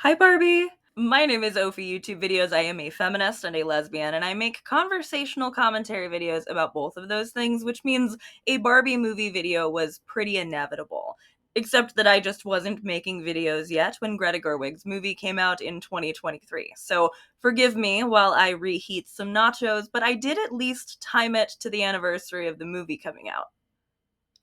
Hi, Barbie! My name is Ophi YouTube Videos. I am a feminist and a lesbian, and I make conversational commentary videos about both of those things, which means a Barbie movie video was pretty inevitable. Except that I just wasn't making videos yet when Greta Gerwig's movie came out in 2023. So forgive me while I reheat some nachos, but I did at least time it to the anniversary of the movie coming out.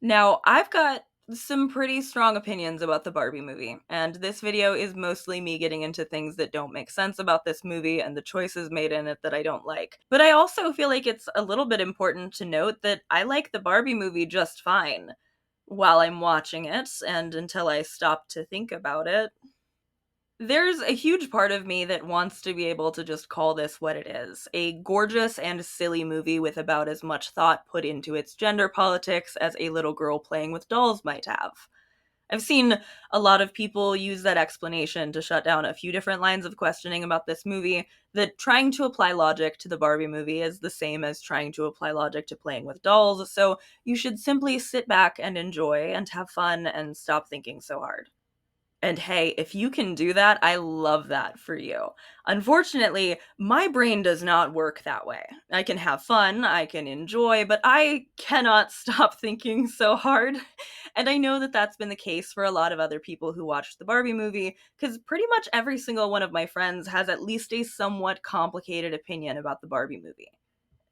Now, I've got some pretty strong opinions about the Barbie movie, and this video is mostly me getting into things that don't make sense about this movie and the choices made in it that I don't like. But I also feel like it's a little bit important to note that I like the Barbie movie just fine while I'm watching it, and until I stop to think about it. There's a huge part of me that wants to be able to just call this what it is, a gorgeous and silly movie with about as much thought put into its gender politics as a little girl playing with dolls might have. I've seen a lot of people use that explanation to shut down a few different lines of questioning about this movie, that trying to apply logic to the Barbie movie is the same as trying to apply logic to playing with dolls, so you should simply sit back and enjoy and have fun and stop thinking so hard. And hey, if you can do that, I love that for you. Unfortunately, my brain does not work that way. I can have fun, I can enjoy, but I cannot stop thinking so hard. And I know that that's been the case for a lot of other people who watched the Barbie movie, because pretty much every single one of my friends has at least a somewhat complicated opinion about the Barbie movie.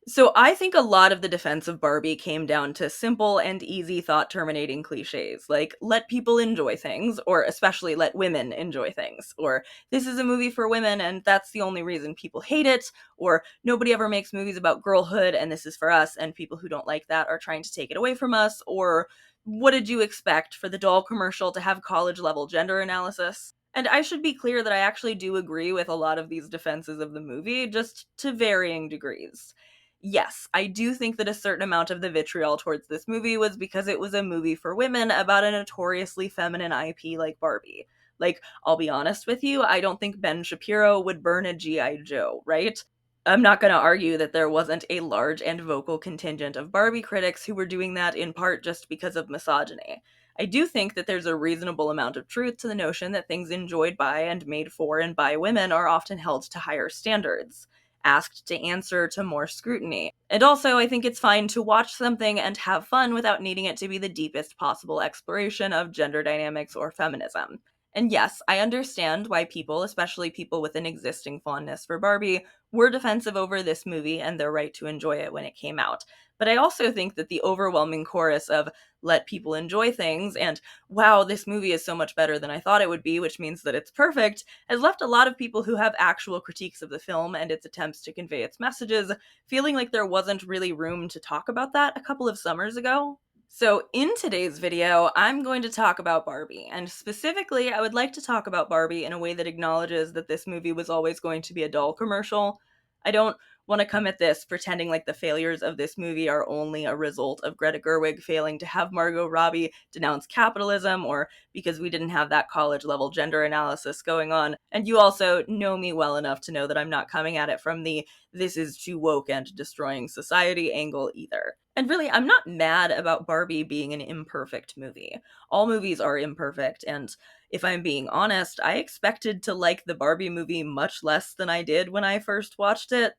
So I think a lot of the defense of Barbie came down to simple and easy thought terminating cliches, like let people enjoy things, or especially let women enjoy things, or this is a movie for women and that's the only reason people hate it, or nobody ever makes movies about girlhood and this is for us and people who don't like that are trying to take it away from us, or what did you expect for the doll commercial to have college level gender analysis? And I should be clear that I actually do agree with a lot of these defenses of the movie, just to varying degrees. Yes, I do think that a certain amount of the vitriol towards this movie was because it was a movie for women about a notoriously feminine IP like Barbie. Like, I'll be honest with you, I don't think Ben Shapiro would burn a G.I. Joe, right? I'm not going to argue that there wasn't a large and vocal contingent of Barbie critics who were doing that in part just because of misogyny. I do think that there's a reasonable amount of truth to the notion that things enjoyed by and made for and by women are often held to higher standards, asked to answer to more scrutiny. And also, I think it's fine to watch something and have fun without needing it to be the deepest possible exploration of gender dynamics or feminism. And yes, I understand why people, especially people with an existing fondness for Barbie, were defensive over this movie and their right to enjoy it when it came out. But I also think that the overwhelming chorus of let people enjoy things and wow, this movie is so much better than I thought it would be, which means that it's perfect, has left a lot of people who have actual critiques of the film and its attempts to convey its messages feeling like there wasn't really room to talk about that a couple of summers ago. So, in today's video, I'm going to talk about Barbie, and specifically, I would like to talk about Barbie in a way that acknowledges that this movie was always going to be a doll commercial. I don't want to come at this pretending like the failures of this movie are only a result of Greta Gerwig failing to have Margot Robbie denounce capitalism, or because we didn't have that college level gender analysis going on. And you also know me well enough to know that I'm not coming at it from the this is too woke and destroying society angle either. And really, I'm not mad about Barbie being an imperfect movie. All movies are imperfect, and if I'm being honest, I expected to like the Barbie movie much less than I did when I first watched it.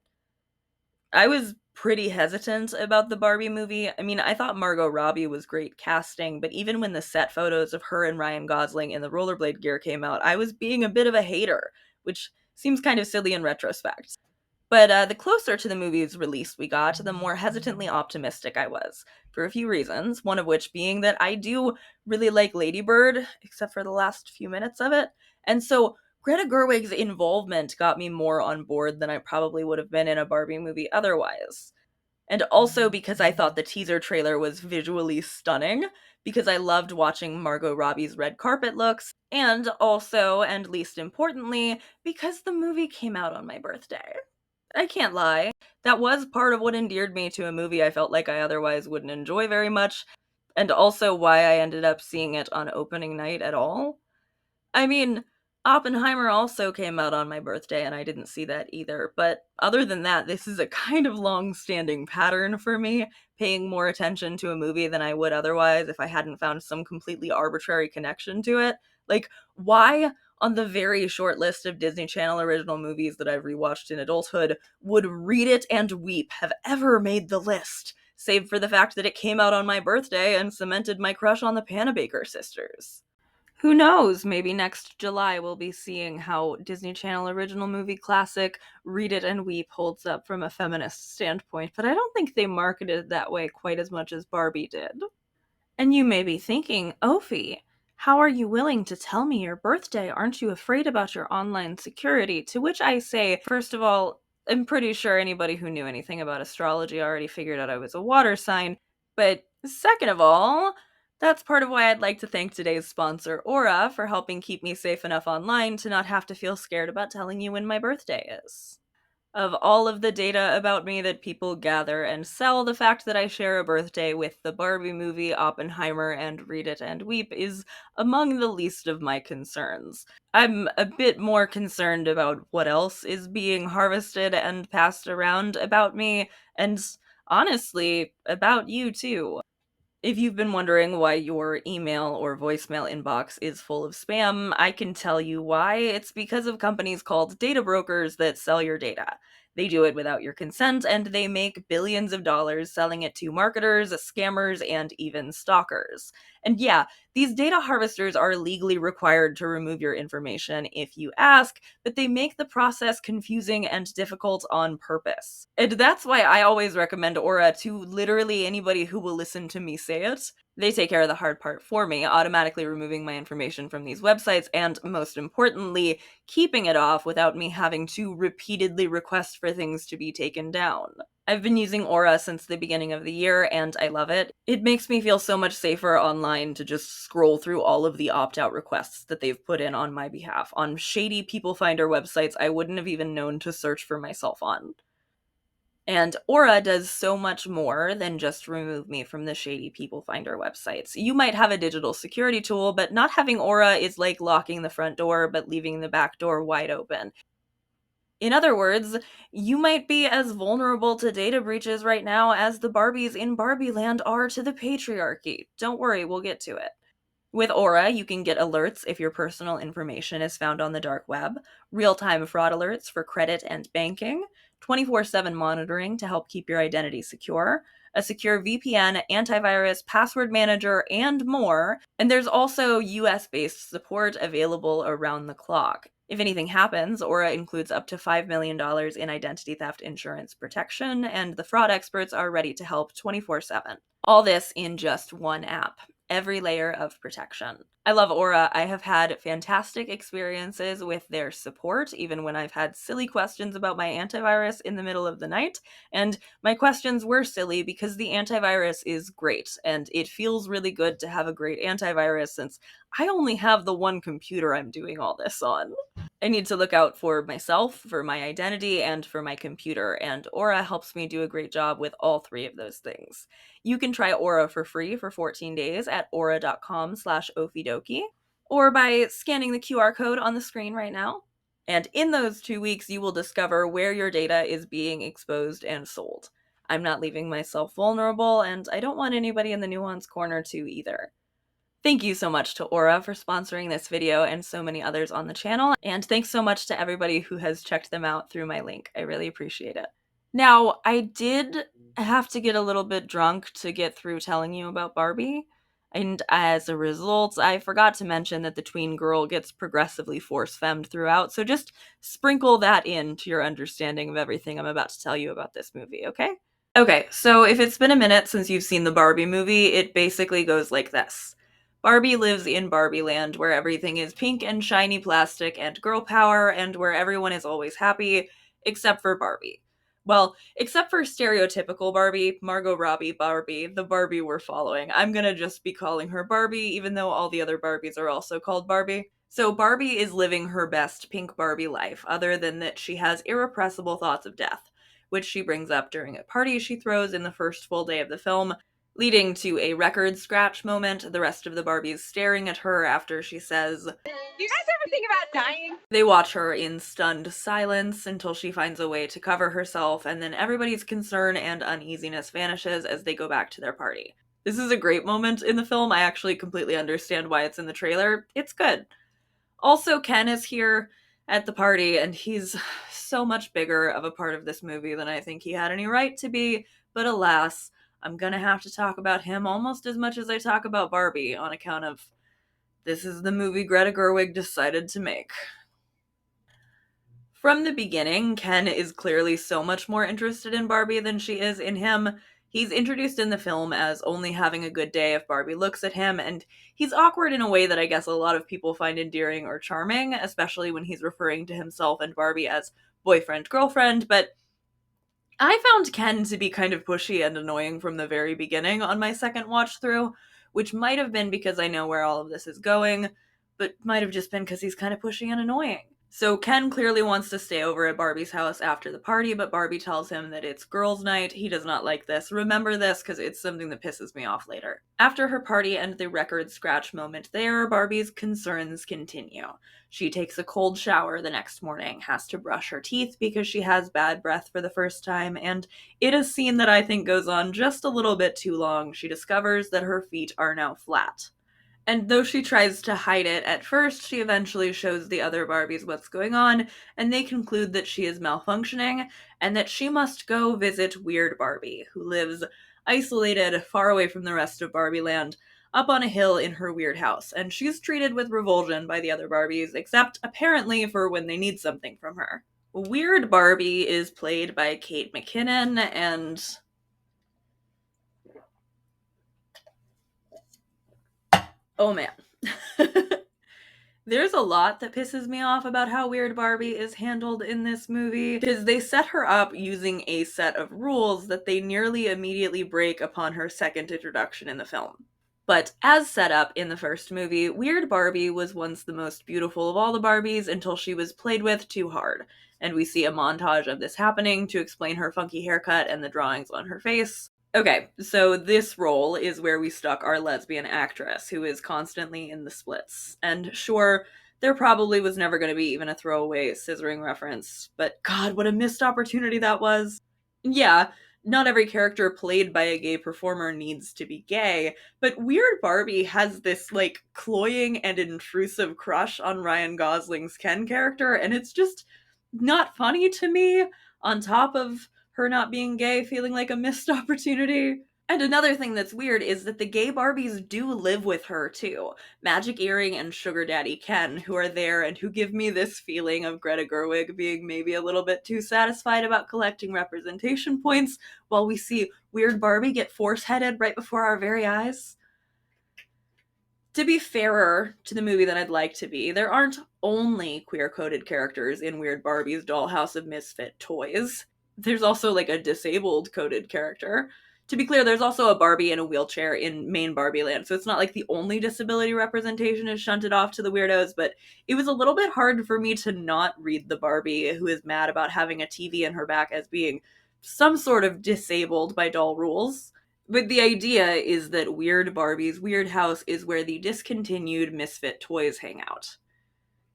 I was pretty hesitant about the Barbie movie. I mean, I thought Margot Robbie was great casting, but even when the set photos of her and Ryan Gosling in the rollerblade gear came out, I was being a bit of a hater, which seems kind of silly in retrospect. But the closer to the movie's release we got, the more hesitantly optimistic I was, for a few reasons, one of which being that I do really like Lady Bird, except for the last few minutes of it. And so Greta Gerwig's involvement got me more on board than I probably would have been in a Barbie movie otherwise. And also because I thought the teaser trailer was visually stunning, because I loved watching Margot Robbie's red carpet looks, and also, and least importantly, because the movie came out on my birthday. I can't lie. That was part of what endeared me to a movie I felt like I otherwise wouldn't enjoy very much, and also why I ended up seeing it on opening night at all. I mean, Oppenheimer also came out on my birthday, and I didn't see that either, but other than that, this is a kind of long-standing pattern for me, paying more attention to a movie than I would otherwise if I hadn't found some completely arbitrary connection to it. Like, why on the very short list of Disney Channel original movies that I've rewatched in adulthood, would Read It and Weep have ever made the list, save for the fact that it came out on my birthday and cemented my crush on the Panabaker sisters. Who knows? Maybe next July we'll be seeing how Disney Channel original movie classic Read It and Weep holds up from a feminist standpoint, but I don't think they marketed it that way quite as much as Barbie did. And you may be thinking, Ophi, how are you willing to tell me your birthday? Aren't you afraid about your online security? To which I say, first of all, I'm pretty sure anybody who knew anything about astrology already figured out I was a water sign. But second of all, that's part of why I'd like to thank today's sponsor, Aura, for helping keep me safe enough online to not have to feel scared about telling you when my birthday is. Of all of the data about me that people gather and sell, the fact that I share a birthday with the Barbie movie, Oppenheimer, and Read It and Weep is among the least of my concerns. I'm a bit more concerned about what else is being harvested and passed around about me, and honestly, about you too. If you've been wondering why your email or voicemail inbox is full of spam, I can tell you why. It's because of companies called data brokers that sell your data. They do it without your consent, and they make billions of dollars selling it to marketers, scammers, and even stalkers. And yeah, these data harvesters are legally required to remove your information if you ask, but they make the process confusing and difficult on purpose. And that's why I always recommend Aura to literally anybody who will listen to me say it. They take care of the hard part for me, automatically removing my information from these websites and, most importantly, keeping it off without me having to repeatedly request for things to be taken down. I've been using Aura since the beginning of the year, and I love it. It makes me feel so much safer online to just scroll through all of the opt-out requests that they've put in on my behalf, on shady people finder websites I wouldn't have even known to search for myself on. And Aura does so much more than just remove me from the shady people finder websites. You might have a digital security tool, but not having Aura is like locking the front door but leaving the back door wide open. In other words, you might be as vulnerable to data breaches right now as the Barbies in Barbie Land are to the patriarchy. Don't worry, we'll get to it. With Aura, you can get alerts if your personal information is found on the dark web, real-time fraud alerts for credit and banking, 24/7 monitoring to help keep your identity secure, a secure VPN, antivirus, password manager, and more. And there's also US-based support available around the clock. If anything happens, Aura includes up to $5 million in identity theft insurance protection, and the fraud experts are ready to help 24/7. All this in just one app. Every layer of protection. I love Aura. I have had fantastic experiences with their support, even when I've had silly questions about my antivirus in the middle of the night. And my questions were silly because the antivirus is great, and it feels really good to have a great antivirus since I only have the one computer I'm doing all this on. I need to look out for myself, for my identity, and for my computer, and Aura helps me do a great job with all three of those things. You can try Aura for free for 14 days at aura.com/ofidoki, or by scanning the QR code on the screen right now. And in those 2 weeks, you will discover where your data is being exposed and sold. I'm not leaving myself vulnerable, and I don't want anybody in the nuance corner to either. Thank you so much to Aura for sponsoring this video and so many others on the channel, and thanks so much to everybody who has checked them out through my link. I really appreciate it. Now, I did have to get a little bit drunk to get through telling you about Barbie, and as a result, I forgot to mention that the tween girl gets progressively force-femmed throughout, so just sprinkle that in to your understanding of everything I'm about to tell you about this movie, okay? Okay, so if it's been a minute since you've seen the Barbie movie, it basically goes like this. Barbie lives in Barbie Land, where everything is pink and shiny plastic and girl power, and where everyone is always happy, except for Barbie. Well, except for stereotypical Barbie, Margot Robbie Barbie, the Barbie we're following. I'm gonna just be calling her Barbie, even though all the other Barbies are also called Barbie. So Barbie is living her best pink Barbie life, other than that she has irrepressible thoughts of death, which she brings up during a party she throws in the first full day of the film, leading to a record scratch moment, the rest of the Barbies staring at her after she says, "You guys ever think about dying?" They watch her in stunned silence until she finds a way to cover herself, and then everybody's concern and uneasiness vanishes as they go back to their party. This is a great moment in the film. I actually completely understand why it's in the trailer. It's good. Also, Ken is here at the party, and he's so much bigger of a part of this movie than I think he had any right to be, but alas, I'm gonna have to talk about him almost as much as I talk about Barbie on account of this is the movie Greta Gerwig decided to make. From the beginning, Ken is clearly so much more interested in Barbie than she is in him. He's introduced in the film as only having a good day if Barbie looks at him, and he's awkward in a way that I guess a lot of people find endearing or charming, especially when he's referring to himself and Barbie as boyfriend, girlfriend, but I found Ken to be kind of pushy and annoying from the very beginning on my second watch through, which might have been because I know where all of this is going, but might have just been because he's kind of pushy and annoying. So Ken clearly wants to stay over at Barbie's house after the party, but Barbie tells him that it's girls' night. He does not like this. Remember this because it's something that pisses me off later. After her party and the record scratch moment there, Barbie's concerns continue. She takes a cold shower the next morning, has to brush her teeth because she has bad breath for the first time, and in a scene that I think goes on just a little bit too long, she discovers that her feet are now flat. And though she tries to hide it at first, she eventually shows the other Barbies what's going on, and they conclude that she is malfunctioning and that she must go visit Weird Barbie, who lives isolated, far away from the rest of Barbie Land, up on a hill in her weird house. And she's treated with revulsion by the other Barbies, except apparently for when they need something from her. Weird Barbie is played by Kate McKinnon, and oh man. There's a lot that pisses me off about how Weird Barbie is handled in this movie, because they set her up using a set of rules that they nearly immediately break upon her second introduction in the film. But as set up in the first movie, Weird Barbie was once the most beautiful of all the Barbies until she was played with too hard. And we see a montage of this happening to explain her funky haircut and the drawings on her face. Okay, so this role is where we stuck our lesbian actress, who is constantly in the splits. And sure, there probably was never going to be even a throwaway scissoring reference, but god, what a missed opportunity that was. Yeah, not every character played by a gay performer needs to be gay, but Weird Barbie has this, like, cloying and intrusive crush on Ryan Gosling's Ken character, and it's just not funny to me, on top of her not being gay feeling like a missed opportunity. And another thing that's weird is that the gay Barbies do live with her too. Magic Earring and Sugar Daddy Ken, who are there and who give me this feeling of Greta Gerwig being maybe a little bit too satisfied about collecting representation points while we see Weird Barbie get force-headed right before our very eyes. To be fairer to the movie than I'd like to be, there aren't only queer-coded characters in Weird Barbie's dollhouse of misfit toys. There's also, like, a disabled coded character. To be clear, there's also a Barbie in a wheelchair in main Barbie Land, so it's not like the only disability representation is shunted off to the weirdos, but it was a little bit hard for me to not read the Barbie who is mad about having a TV in her back as being some sort of disabled by doll rules. But the idea is that Weird Barbie's weird house is where the discontinued misfit toys hang out.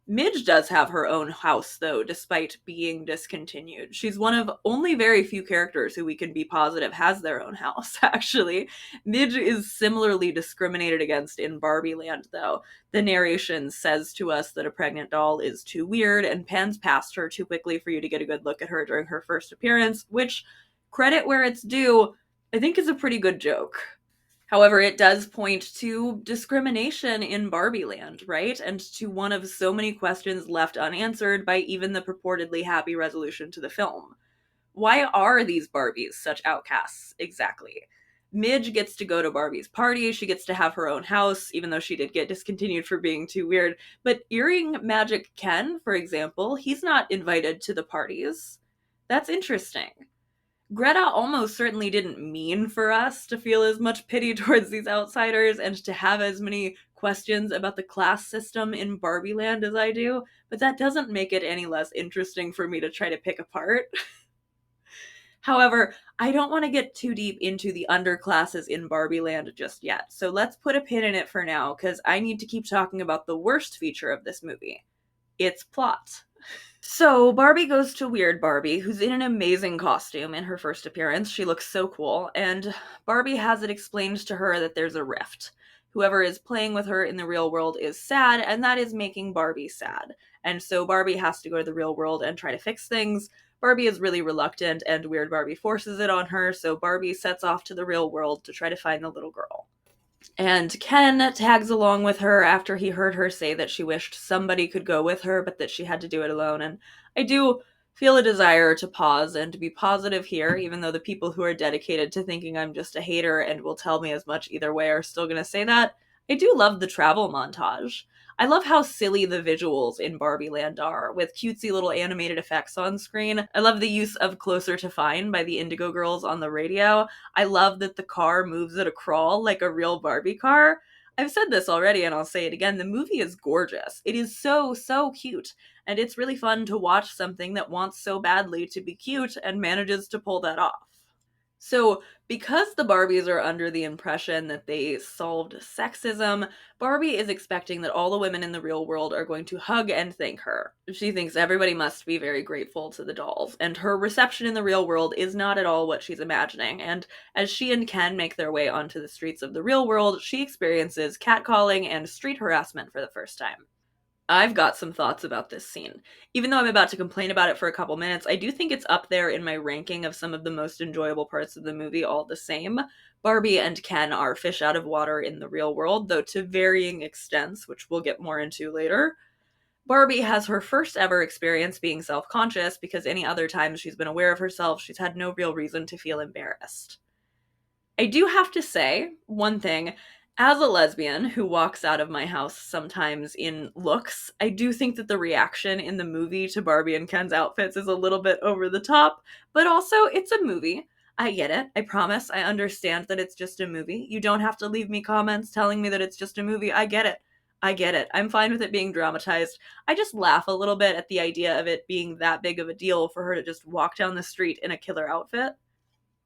Midge does have her own house, though, despite being discontinued. She's one of only very few characters who we can be positive has their own house, actually. Midge is similarly discriminated against in Barbie Land, though. The narration says to us that a pregnant doll is too weird and pans past her too quickly for you to get a good look at her during her first appearance, which, credit where it's due, I think is a pretty good joke. However, it does point to discrimination in Barbie Land, right? And to one of so many questions left unanswered by even the purportedly happy resolution to the film. Why are these Barbies such outcasts, exactly? Midge gets to go to Barbie's party, she gets to have her own house, even though she did get discontinued for being too weird. But Earring Magic Ken, for example, he's not invited to the parties. That's interesting. Greta almost certainly didn't mean for us to feel as much pity towards these outsiders and to have as many questions about the class system in Barbie Land as I do, but that doesn't make it any less interesting for me to try to pick apart. However, I don't want to get too deep into the underclasses in Barbie Land just yet, so let's put a pin in it for now, because I need to keep talking about the worst feature of this movie. Its plot. So Barbie goes to Weird Barbie, who's in an amazing costume in her first appearance. She looks so cool, and Barbie has it explained to her that there's a rift. Whoever is playing with her in the real world is sad, and that is making Barbie sad. And so Barbie has to go to the real world and try to fix things. Barbie is really reluctant, and Weird Barbie forces it on her, so Barbie sets off to the real world to try to find the little girl. And Ken tags along with her after he heard her say that she wished somebody could go with her, but that she had to do it alone. And I do feel a desire to pause and to be positive here, even though the people who are dedicated to thinking I'm just a hater and will tell me as much either way are still going to say that. I do love the travel montage. I love how silly the visuals in Barbie Land are, with cutesy little animated effects on screen. I love the use of Closer to Fine by the Indigo Girls on the radio. I love that the car moves at a crawl like a real Barbie car. I've said this already and I'll say it again. The movie is gorgeous. It is so, so cute. And it's really fun to watch something that wants so badly to be cute and manages to pull that off. So, because the Barbies are under the impression that they solved sexism, Barbie is expecting that all the women in the real world are going to hug and thank her. She thinks everybody must be very grateful to the dolls, and her reception in the real world is not at all what she's imagining. And as she and Ken make their way onto the streets of the real world, she experiences catcalling and street harassment for the first time. I've got some thoughts about this scene. Even though I'm about to complain about it for a couple minutes, I do think it's up there in my ranking of some of the most enjoyable parts of the movie all the same. Barbie and Ken are fish out of water in the real world, though to varying extents, which we'll get more into later. Barbie has her first ever experience being self conscious because any other time she's been aware of herself, she's had no real reason to feel embarrassed. I do have to say one thing. As a lesbian who walks out of my house sometimes in looks, I do think that the reaction in the movie to Barbie and Ken's outfits is a little bit over the top, but also it's a movie. I get it. I promise. I understand that it's just a movie. You don't have to leave me comments telling me that it's just a movie. I get it. I get it. I'm fine with it being dramatized. I just laugh a little bit at the idea of it being that big of a deal for her to just walk down the street in a killer outfit.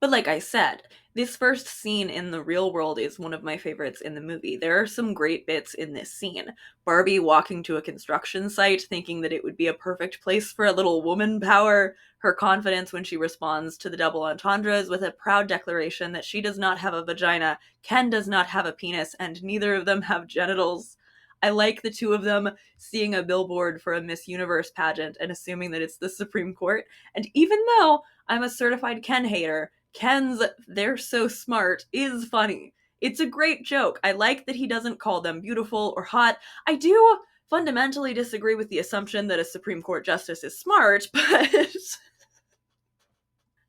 But like I said, this first scene in the real world is one of my favorites in the movie. There are some great bits in this scene. Barbie walking to a construction site thinking that it would be a perfect place for a little woman power, her confidence when she responds to the double entendres with a proud declaration that she does not have a vagina, Ken does not have a penis, and neither of them have genitals. I like the two of them seeing a billboard for a Miss Universe pageant and assuming that it's the Supreme Court. And even though I'm a certified Ken hater, Ken's "they're so smart" is funny. It's a great joke. I like that he doesn't call them beautiful or hot. I do fundamentally disagree with the assumption that a Supreme Court justice is smart, but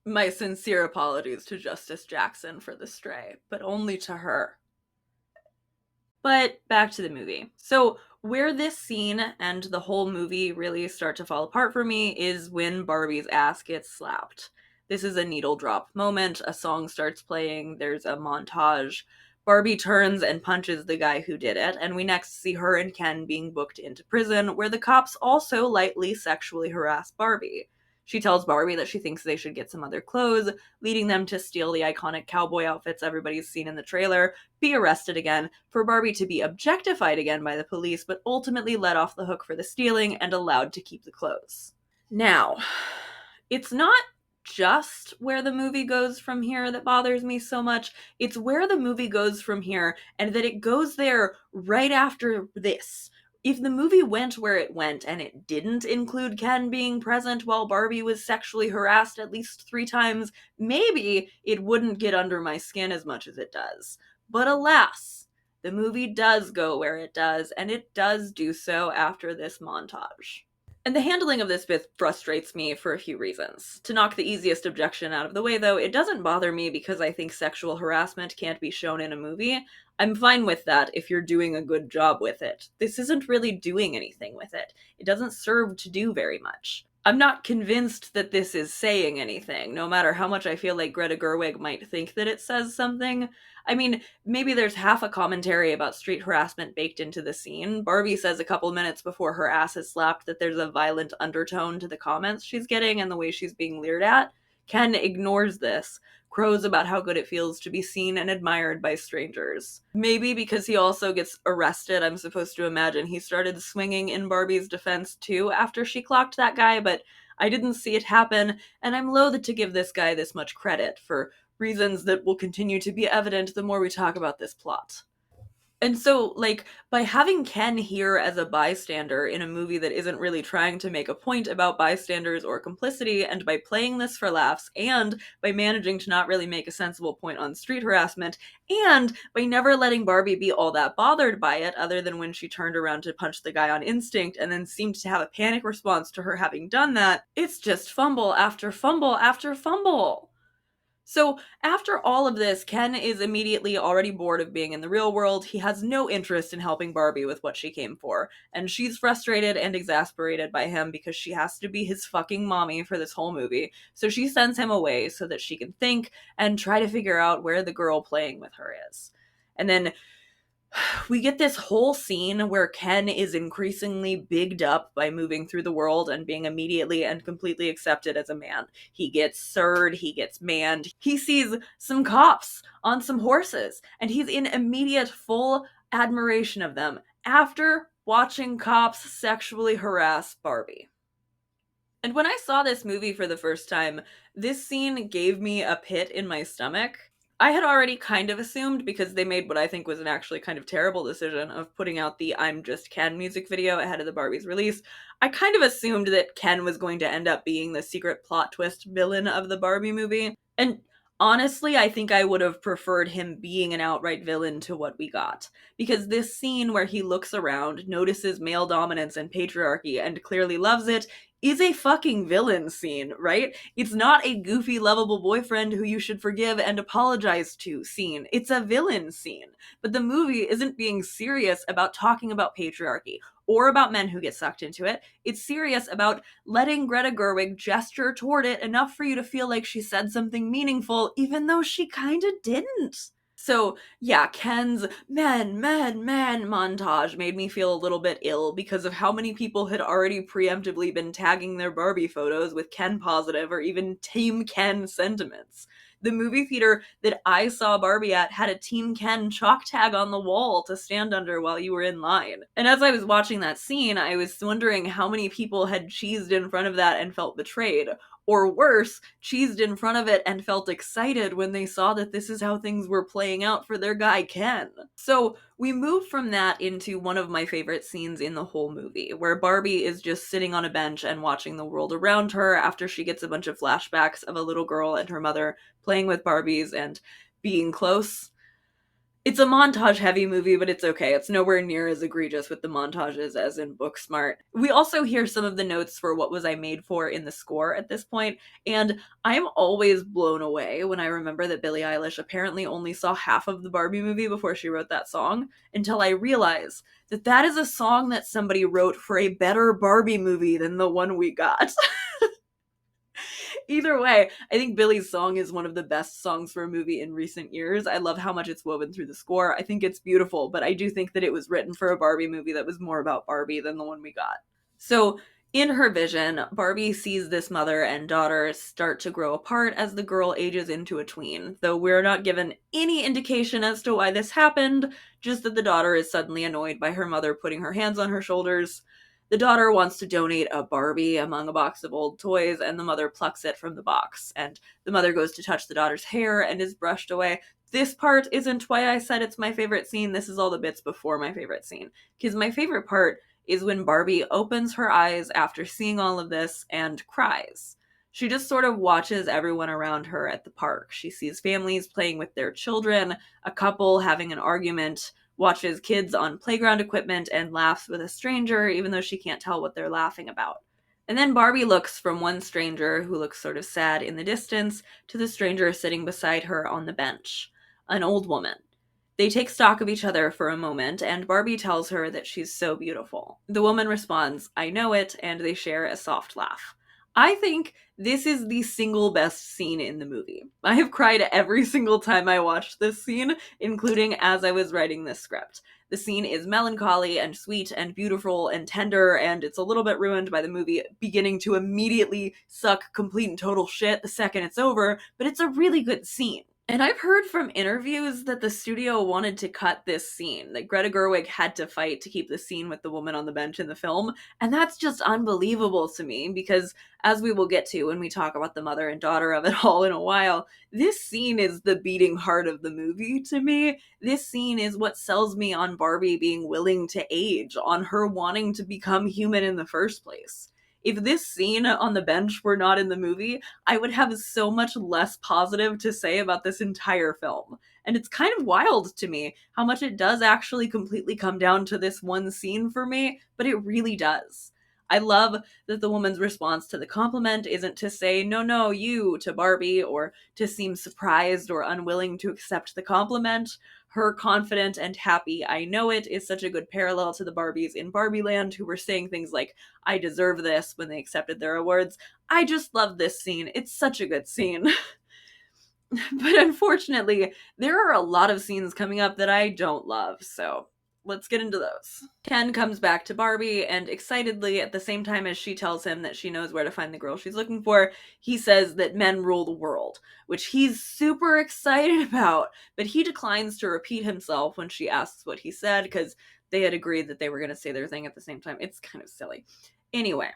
my sincere apologies to Justice Jackson for the stray, but only to her. But back to the movie. So, where this scene and the whole movie really start to fall apart for me is when Barbie's ass gets slapped. This is a needle drop moment. A song starts playing, there's a montage. Barbie turns and punches the guy who did it, and we next see her and Ken being booked into prison, where the cops also lightly sexually harass Barbie. She tells Barbie that she thinks they should get some other clothes, leading them to steal the iconic cowboy outfits everybody's seen in the trailer, be arrested again, for Barbie to be objectified again by the police, but ultimately let off the hook for the stealing and allowed to keep the clothes. Now, it's not just where the movie goes from here that bothers me so much. It's where the movie goes from here and that it goes there right after this. If the movie went where it went and it didn't include Ken being present while Barbie was sexually harassed at least 3 times, maybe it wouldn't get under my skin as much as it does. But alas, the movie does go where it does, and it does do so after this montage. And the handling of this bit frustrates me for a few reasons. To knock the easiest objection out of the way, though, it doesn't bother me because I think sexual harassment can't be shown in a movie. I'm fine with that if you're doing a good job with it. This isn't really doing anything with it. It doesn't serve to do very much. I'm not convinced that this is saying anything, no matter how much I feel like Greta Gerwig might think that it says something. I mean, maybe there's half a commentary about street harassment baked into the scene. Barbie says a couple minutes before her ass is slapped that there's a violent undertone to the comments she's getting and the way she's being leered at. Ken ignores this, crows about how good it feels to be seen and admired by strangers. Maybe because he also gets arrested, I'm supposed to imagine he started swinging in Barbie's defense too after she clocked that guy, but I didn't see it happen, and I'm loath to give this guy this much credit for reasons that will continue to be evident the more we talk about this plot. And so, like, by having Ken here as a bystander in a movie that isn't really trying to make a point about bystanders or complicity, and by playing this for laughs, and by managing to not really make a sensible point on street harassment, and by never letting Barbie be all that bothered by it, other than when she turned around to punch the guy on instinct and then seemed to have a panic response to her having done that, it's just fumble after fumble after fumble. So, after all of this, Ken is immediately already bored of being in the real world. He has no interest in helping Barbie with what she came for. And she's frustrated and exasperated by him because she has to be his fucking mommy for this whole movie. So she sends him away so that she can think and try to figure out where the girl playing with her is. And then we get this whole scene where Ken is increasingly bigged up by moving through the world and being immediately and completely accepted as a man. He gets sirred, he gets manned, he sees some cops on some horses, and he's in immediate full admiration of them after watching cops sexually harass Barbie. And when I saw this movie for the first time, this scene gave me a pit in my stomach. I had already kind of assumed, because they made what I think was an actually kind of terrible decision of putting out the I'm Just Ken music video ahead of the Barbie's release. I kind of assumed that Ken was going to end up being the secret plot twist villain of the Barbie movie. And honestly, I think I would have preferred him being an outright villain to what we got. Because this scene where he looks around, notices male dominance and patriarchy, and clearly loves it, is a fucking villain scene, right? It's not a goofy, lovable boyfriend who you should forgive and apologize to scene. It's a villain scene. But the movie isn't being serious about talking about patriarchy or about men who get sucked into it. It's serious about letting Greta Gerwig gesture toward it enough for you to feel like she said something meaningful, even though she kinda didn't. So, yeah, Ken's man montage made me feel a little bit ill because of how many people had already preemptively been tagging their Barbie photos with Ken positive or even Team Ken sentiments. The movie theater that I saw Barbie at had a Team Ken chalk tag on the wall to stand under while you were in line. And as I was watching that scene, I was wondering how many people had cheesed in front of that and felt betrayed, or worse, cheesed in front of it and felt excited when they saw that this is how things were playing out for their guy Ken. So we move from that into one of my favorite scenes in the whole movie, where Barbie is just sitting on a bench and watching the world around her after she gets a bunch of flashbacks of a little girl and her mother playing with Barbies and being close. It's a montage-heavy movie, but it's okay. It's nowhere near as egregious with the montages as in Booksmart. We also hear some of the notes for What Was I Made For in the score at this point, and I'm always blown away when I remember that Billie Eilish apparently only saw half of the Barbie movie before she wrote that song, until I realize that that is a song that somebody wrote for a better Barbie movie than the one we got. Either way, I think Billy's song is one of the best songs for a movie in recent years. I love how much it's woven through the score. I think it's beautiful, but I do think that it was written for a Barbie movie that was more about Barbie than the one we got. So, in her vision, Barbie sees this mother and daughter start to grow apart as the girl ages into a tween, though we're not given any indication as to why this happened, just that the daughter is suddenly annoyed by her mother putting her hands on her shoulders. The daughter wants to donate a Barbie among a box of old toys, and the mother plucks it from the box. And the mother goes to touch the daughter's hair and is brushed away. This part isn't why I said it's my favorite scene. This is all the bits before my favorite scene. Because my favorite part is when Barbie opens her eyes after seeing all of this and cries. She just sort of watches everyone around her at the park. She sees families playing with their children, a couple having an argument, watches kids on playground equipment, and laughs with a stranger even though she can't tell what they're laughing about. And then Barbie looks from one stranger, who looks sort of sad in the distance, to the stranger sitting beside her on the bench, an old woman. They take stock of each other for a moment, and Barbie tells her that she's so beautiful. The woman responds, "I know it," and they share a soft laugh. I think this is the single best scene in the movie. I have cried every single time I watched this scene, including as I was writing this script. The scene is melancholy and sweet and beautiful and tender, and it's a little bit ruined by the movie beginning to immediately suck complete and total shit the second it's over, but it's a really good scene. And I've heard from interviews that the studio wanted to cut this scene, that Greta Gerwig had to fight to keep the scene with the woman on the bench in the film. And that's just unbelievable to me because, as we will get to when we talk about the mother and daughter of it all in a while, this scene is the beating heart of the movie to me. This scene is what sells me on Barbie being willing to age, on her wanting to become human in the first place. If this scene on the bench were not in the movie, I would have so much less positive to say about this entire film. And it's kind of wild to me how much it does actually completely come down to this one scene for me, but it really does. I love that the woman's response to the compliment isn't to say, no, no, you, to Barbie, or to seem surprised or unwilling to accept the compliment. Her confident and happy, I know it, is such a good parallel to the Barbies in Barbie Land who were saying things like, I deserve this when they accepted their awards. I just love this scene. It's such a good scene. But unfortunately, there are a lot of scenes coming up that I don't love, so let's get into those. Ken comes back to Barbie, and excitedly, at the same time as she tells him that she knows where to find the girl she's looking for, he says that men rule the world, which he's super excited about, but he declines to repeat himself when she asks what he said, because they had agreed that they were going to say their thing at the same time. It's kind of silly. Anyway,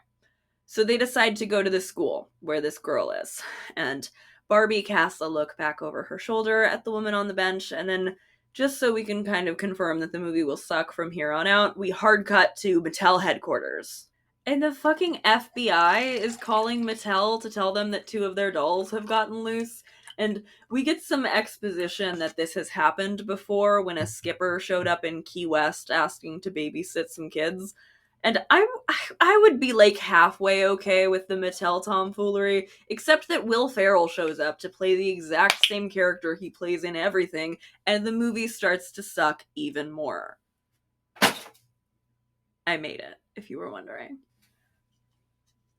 so they decide to go to the school where this girl is, and Barbie casts a look back over her shoulder at the woman on the bench, and then, just so we can kind of confirm that the movie will suck from here on out, we hard cut to Mattel headquarters. And the fucking FBI is calling Mattel to tell them that two of their dolls have gotten loose. And we get some exposition that this has happened before when a skipper showed up in Key West asking to babysit some kids. And I would be like halfway okay with the Mattel tomfoolery, except that Will Ferrell shows up to play the exact same character he plays in everything, and the movie starts to suck even more. I made it, if you were wondering.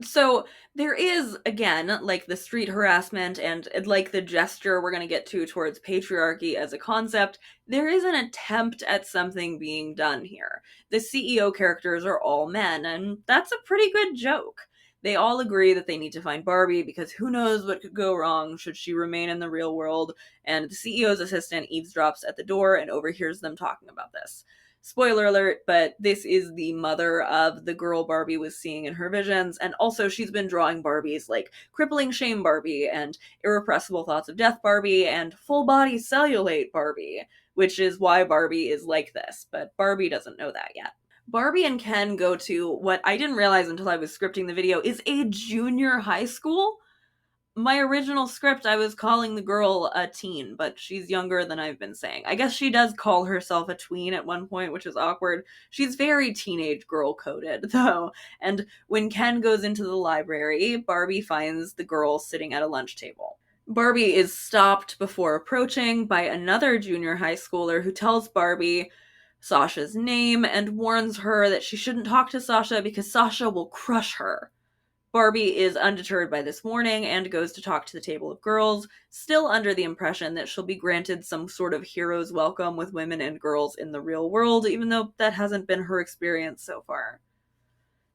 So there is, again, like the street harassment and like the gesture we're going to get to towards patriarchy as a concept, there is an attempt at something being done here. The CEO characters are all men, and that's a pretty good joke. They all agree that they need to find Barbie because who knows what could go wrong should she remain in the real world, and the CEO's assistant eavesdrops at the door and overhears them talking about this. Spoiler alert, but this is the mother of the girl Barbie was seeing in her visions, and also she's been drawing Barbies like Crippling Shame Barbie and Irrepressible Thoughts of Death Barbie and Full Body Cellulite Barbie, which is why Barbie is like this, but Barbie doesn't know that yet. Barbie and Ken go to what I didn't realize until I was scripting the video is a junior high school. My original script, I was calling the girl a teen, but she's younger than I've been saying. I guess she does call herself a tween at one point, which is awkward. She's very teenage girl coded, though. And when Ken goes into the library, Barbie finds the girl sitting at a lunch table. Barbie is stopped before approaching by another junior high schooler who tells Barbie Sasha's name and warns her that she shouldn't talk to Sasha because Sasha will crush her. Barbie is undeterred by this warning and goes to talk to the table of girls, still under the impression that she'll be granted some sort of hero's welcome with women and girls in the real world, even though that hasn't been her experience so far.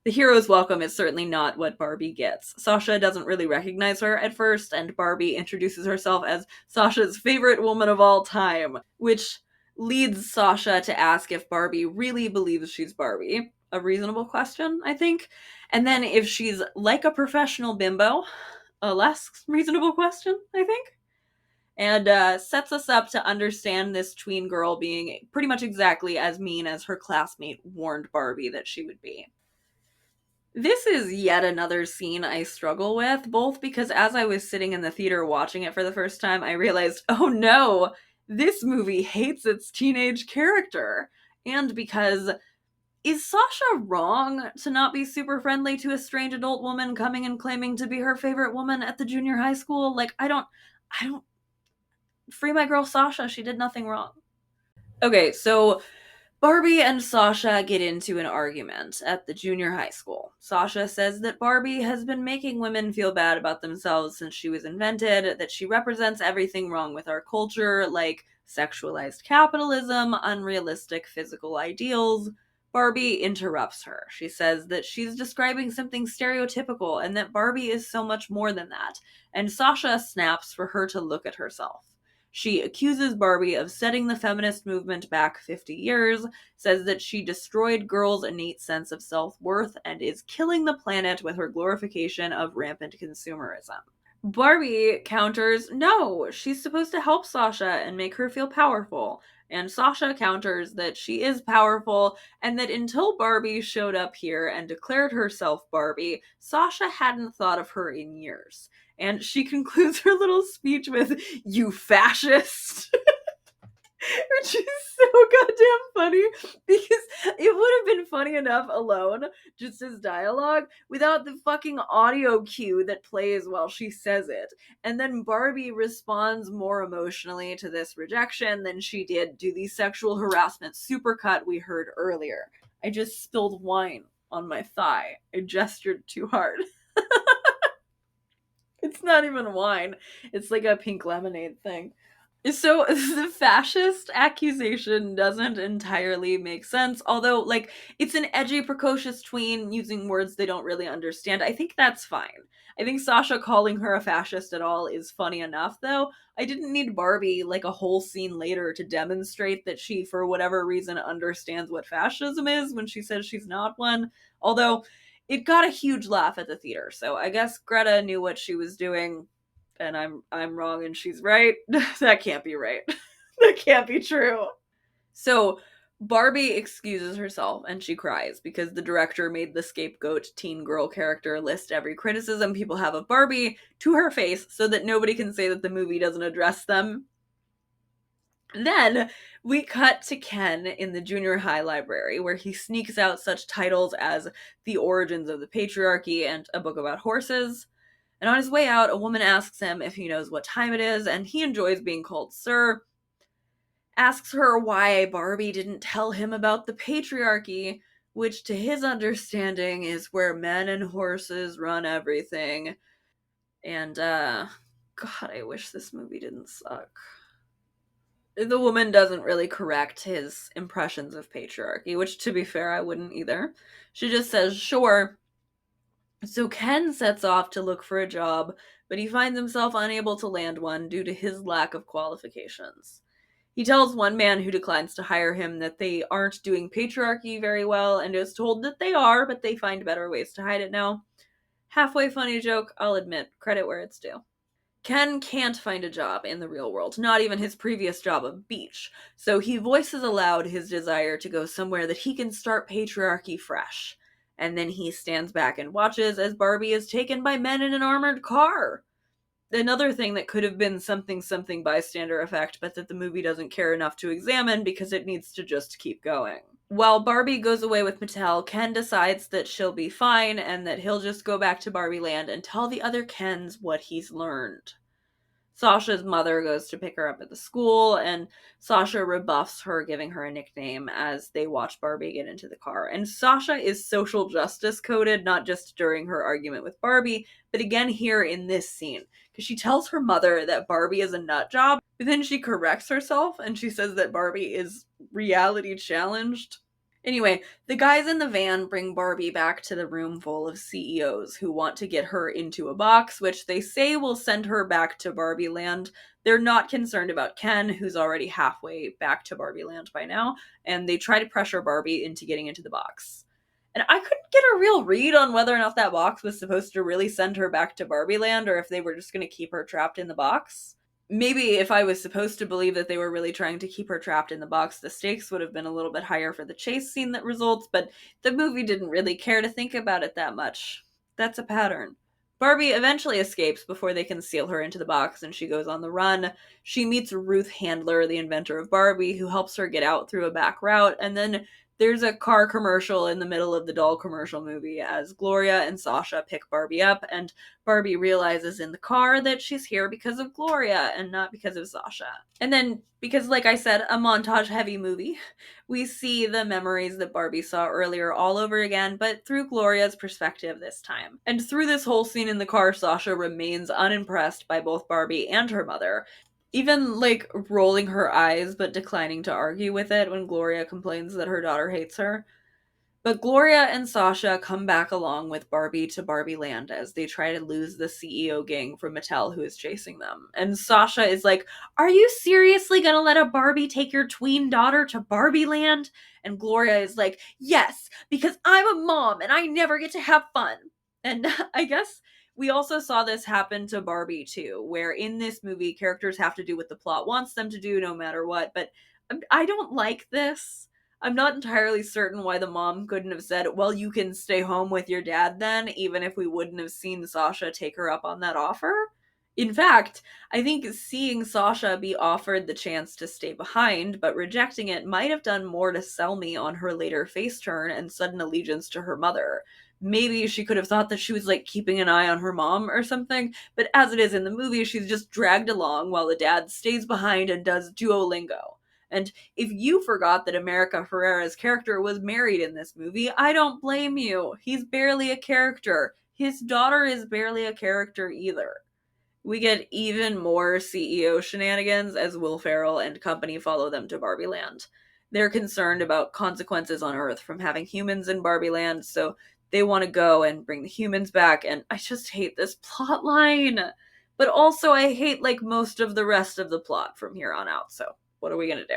The hero's welcome is certainly not what Barbie gets. Sasha doesn't really recognize her at first, and Barbie introduces herself as Sasha's favorite woman of all time, which leads Sasha to ask if Barbie really believes she's Barbie. A reasonable question, I think. And then if she's like a professional bimbo, a less reasonable question, I think. And sets us up to understand this tween girl being pretty much exactly as mean as her classmate warned Barbie that she would be. This is yet another scene I struggle with, both because as I was sitting in the theater watching it for the first time, I realized, oh no, this movie hates its teenage character. And because, is Sasha wrong to not be super friendly to a strange adult woman coming and claiming to be her favorite woman at the junior high school? Like, I don't, free my girl Sasha, she did nothing wrong. Okay, so Barbie and Sasha get into an argument at the junior high school. Sasha says that Barbie has been making women feel bad about themselves since she was invented, that she represents everything wrong with our culture, like sexualized capitalism, unrealistic physical ideals. Barbie interrupts her. She says that she's describing something stereotypical and that Barbie is so much more than that. And Sasha snaps for her to look at herself. She accuses Barbie of setting the feminist movement back 50 years, says that she destroyed girls' innate sense of self-worth, and is killing the planet with her glorification of rampant consumerism. Barbie counters, no, she's supposed to help Sasha and make her feel powerful. And Sasha counters that she is powerful and that until Barbie showed up here and declared herself Barbie, Sasha hadn't thought of her in years. And she concludes her little speech with, "You fascist." Which is so goddamn funny because it would have been funny enough alone, just as dialogue, without the fucking audio cue that plays while she says it. And then Barbie responds more emotionally to this rejection than she did to the sexual harassment supercut we heard earlier. I just spilled wine on my thigh. I gestured too hard. It's not even wine, it's like a pink lemonade thing. So the fascist accusation doesn't entirely make sense, although, like, it's an edgy, precocious tween using words they don't really understand. I think that's fine. I think Sasha calling her a fascist at all is funny enough, though. I didn't need Barbie, like, a whole scene later to demonstrate that she, for whatever reason, understands what fascism is when she says she's not one. Although, it got a huge laugh at the theater, so I guess Greta knew what she was doing and I'm wrong and she's right. That can't be right. That can't be true. So Barbie excuses herself and she cries because the director made the scapegoat teen girl character list every criticism people have of Barbie to her face so that nobody can say that the movie doesn't address them. Then we cut to Ken in the junior high library where he sneaks out such titles as The Origins of the Patriarchy and A Book About Horses. And on his way out, a woman asks him if he knows what time it is, and he enjoys being called Sir. Asks her why Barbie didn't tell him about the patriarchy, which to his understanding is where men and horses run everything. And, God, I wish this movie didn't suck. The woman doesn't really correct his impressions of patriarchy, which, to be fair, I wouldn't either. She just says, sure. So Ken sets off to look for a job, but he finds himself unable to land one due to his lack of qualifications. He tells one man who declines to hire him that they aren't doing patriarchy very well and is told that they are, but they find better ways to hide it now. Halfway funny joke, I'll admit, credit where it's due. Ken can't find a job in the real world, not even his previous job of beach, so he voices aloud his desire to go somewhere that he can start patriarchy fresh. And then he stands back and watches as Barbie is taken by men in an armored car. Another thing that could have been something something bystander effect, but that the movie doesn't care enough to examine because it needs to just keep going. While Barbie goes away with Mattel, Ken decides that she'll be fine and that he'll just go back to Barbie Land and tell the other Kens what he's learned. Sasha's mother goes to pick her up at the school, and Sasha rebuffs her, giving her a nickname as they watch Barbie get into the car. And Sasha is social justice coded, not just during her argument with Barbie, but again here in this scene. Because she tells her mother that Barbie is a nut job, but then she corrects herself and she says that Barbie is reality challenged. Anyway, the guys in the van bring Barbie back to the room full of CEOs who want to get her into a box, which they say will send her back to Barbie Land. They're not concerned about Ken, who's already halfway back to Barbie Land by now, and they try to pressure Barbie into getting into the box. And I couldn't get a real read on whether or not that box was supposed to really send her back to Barbie Land or if they were just going to keep her trapped in the box. Maybe if I was supposed to believe that they were really trying to keep her trapped in the box, the stakes would have been a little bit higher for the chase scene that results, but the movie didn't really care to think about it that much. That's a pattern. Barbie eventually escapes before they can seal her into the box and she goes on the run. She meets Ruth Handler, the inventor of Barbie, who helps her get out through a back route, and then there's a car commercial in the middle of the doll commercial movie as Gloria and Sasha pick Barbie up, and Barbie realizes in the car that she's here because of Gloria and not because of Sasha. And then, because like I said, a montage-heavy movie, we see the memories that Barbie saw earlier all over again, but through Gloria's perspective this time. And through this whole scene in the car, Sasha remains unimpressed by both Barbie and her mother, even, like, rolling her eyes but declining to argue with it when Gloria complains that her daughter hates her. But Gloria and Sasha come back along with Barbie to Barbie Land as they try to lose the CEO gang from Mattel who is chasing them. And Sasha is like, "Are you seriously gonna let a Barbie take your tween daughter to Barbie Land?" And Gloria is like, "Yes, because I'm a mom and I never get to have fun." And I guess we also saw this happen to Barbie too, where in this movie, characters have to do what the plot wants them to do no matter what. But I don't like this. I'm not entirely certain why the mom couldn't have said, "Well, you can stay home with your dad then," even if we wouldn't have seen Sasha take her up on that offer. In fact, I think seeing Sasha be offered the chance to stay behind, but rejecting it, might have done more to sell me on her later face turn and sudden allegiance to her mother. Maybe she could have thought that she was like keeping an eye on her mom or something, but as it is in the movie, she's just dragged along while the dad stays behind and does Duolingo. And if you forgot that America Ferrera's character was married in this movie, I don't blame you. He's barely a character. His daughter is barely a character either. We get even more CEO shenanigans as Will Ferrell and company follow them to Barbie Land. They're concerned about consequences on Earth from having humans in Barbie Land, so they want to go and bring the humans back, and I just hate this plot line. But also, I hate like most of the rest of the plot from here on out, so what are we gonna do?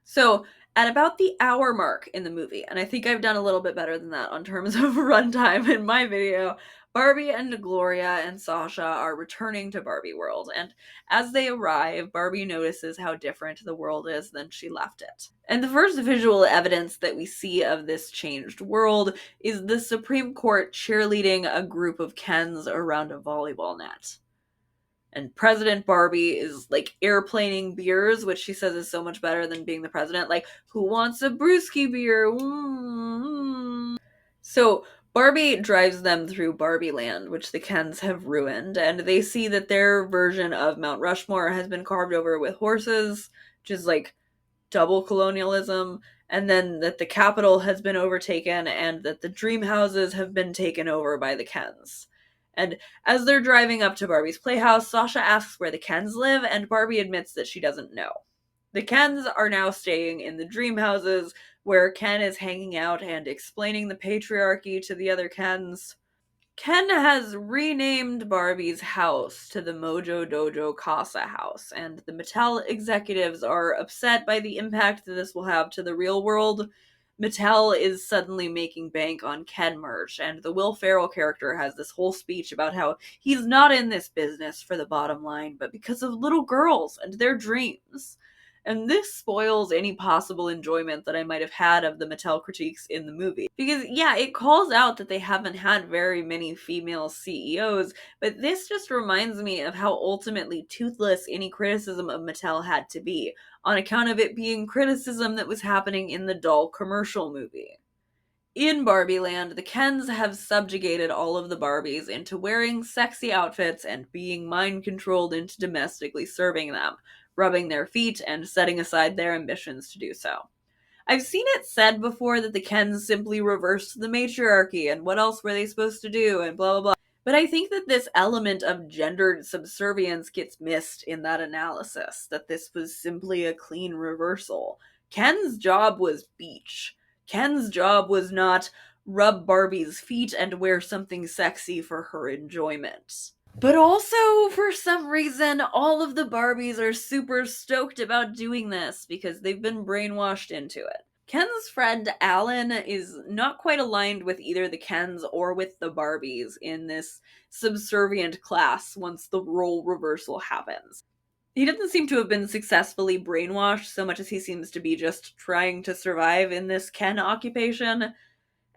So, at about the hour mark in the movie, and I think I've done a little bit better than that on terms of runtime in my video, Barbie and Gloria and Sasha are returning to Barbie World, and as they arrive, Barbie notices how different the world is than she left it. And the first visual evidence that we see of this changed world is the Supreme Court cheerleading a group of Kens around a volleyball net. And President Barbie is like airplaning beers, which she says is so much better than being the president. Like, who wants a brewski beer? Mm-hmm. So Barbie drives them through Barbie Land, which the Kens have ruined, and they see that their version of Mount Rushmore has been carved over with horses, which is like double colonialism, and then that the capital has been overtaken and that the dream houses have been taken over by the Kens. And as they're driving up to Barbie's playhouse, Sasha asks where the Kens live, and Barbie admits that she doesn't know. The Kens are now staying in the dream houses, where Ken is hanging out and explaining the patriarchy to the other Kens. Ken has renamed Barbie's house to the Mojo Dojo Casa house, and the Mattel executives are upset by the impact that this will have to the real world. Mattel is suddenly making bank on Ken merch, and the Will Ferrell character has this whole speech about how he's not in this business for the bottom line, but because of little girls and their dreams. And this spoils any possible enjoyment that I might have had of the Mattel critiques in the movie. Because, yeah, it calls out that they haven't had very many female CEOs, but this just reminds me of how ultimately toothless any criticism of Mattel had to be, on account of it being criticism that was happening in the doll commercial movie. In Barbie Land, the Kens have subjugated all of the Barbies into wearing sexy outfits and being mind controlled into domestically serving them, rubbing their feet and setting aside their ambitions to do so. I've seen it said before that the Kens simply reversed the matriarchy and what else were they supposed to do and blah blah blah. But I think that this element of gendered subservience gets missed in that analysis, that this was simply a clean reversal. Ken's job was beach. Ken's job was not rub Barbie's feet and wear something sexy for her enjoyment. But also, for some reason, all of the Barbies are super stoked about doing this because they've been brainwashed into it. Ken's friend Alan is not quite aligned with either the Kens or with the Barbies in this subservient class once the role reversal happens. He doesn't seem to have been successfully brainwashed so much as he seems to be just trying to survive in this Ken occupation.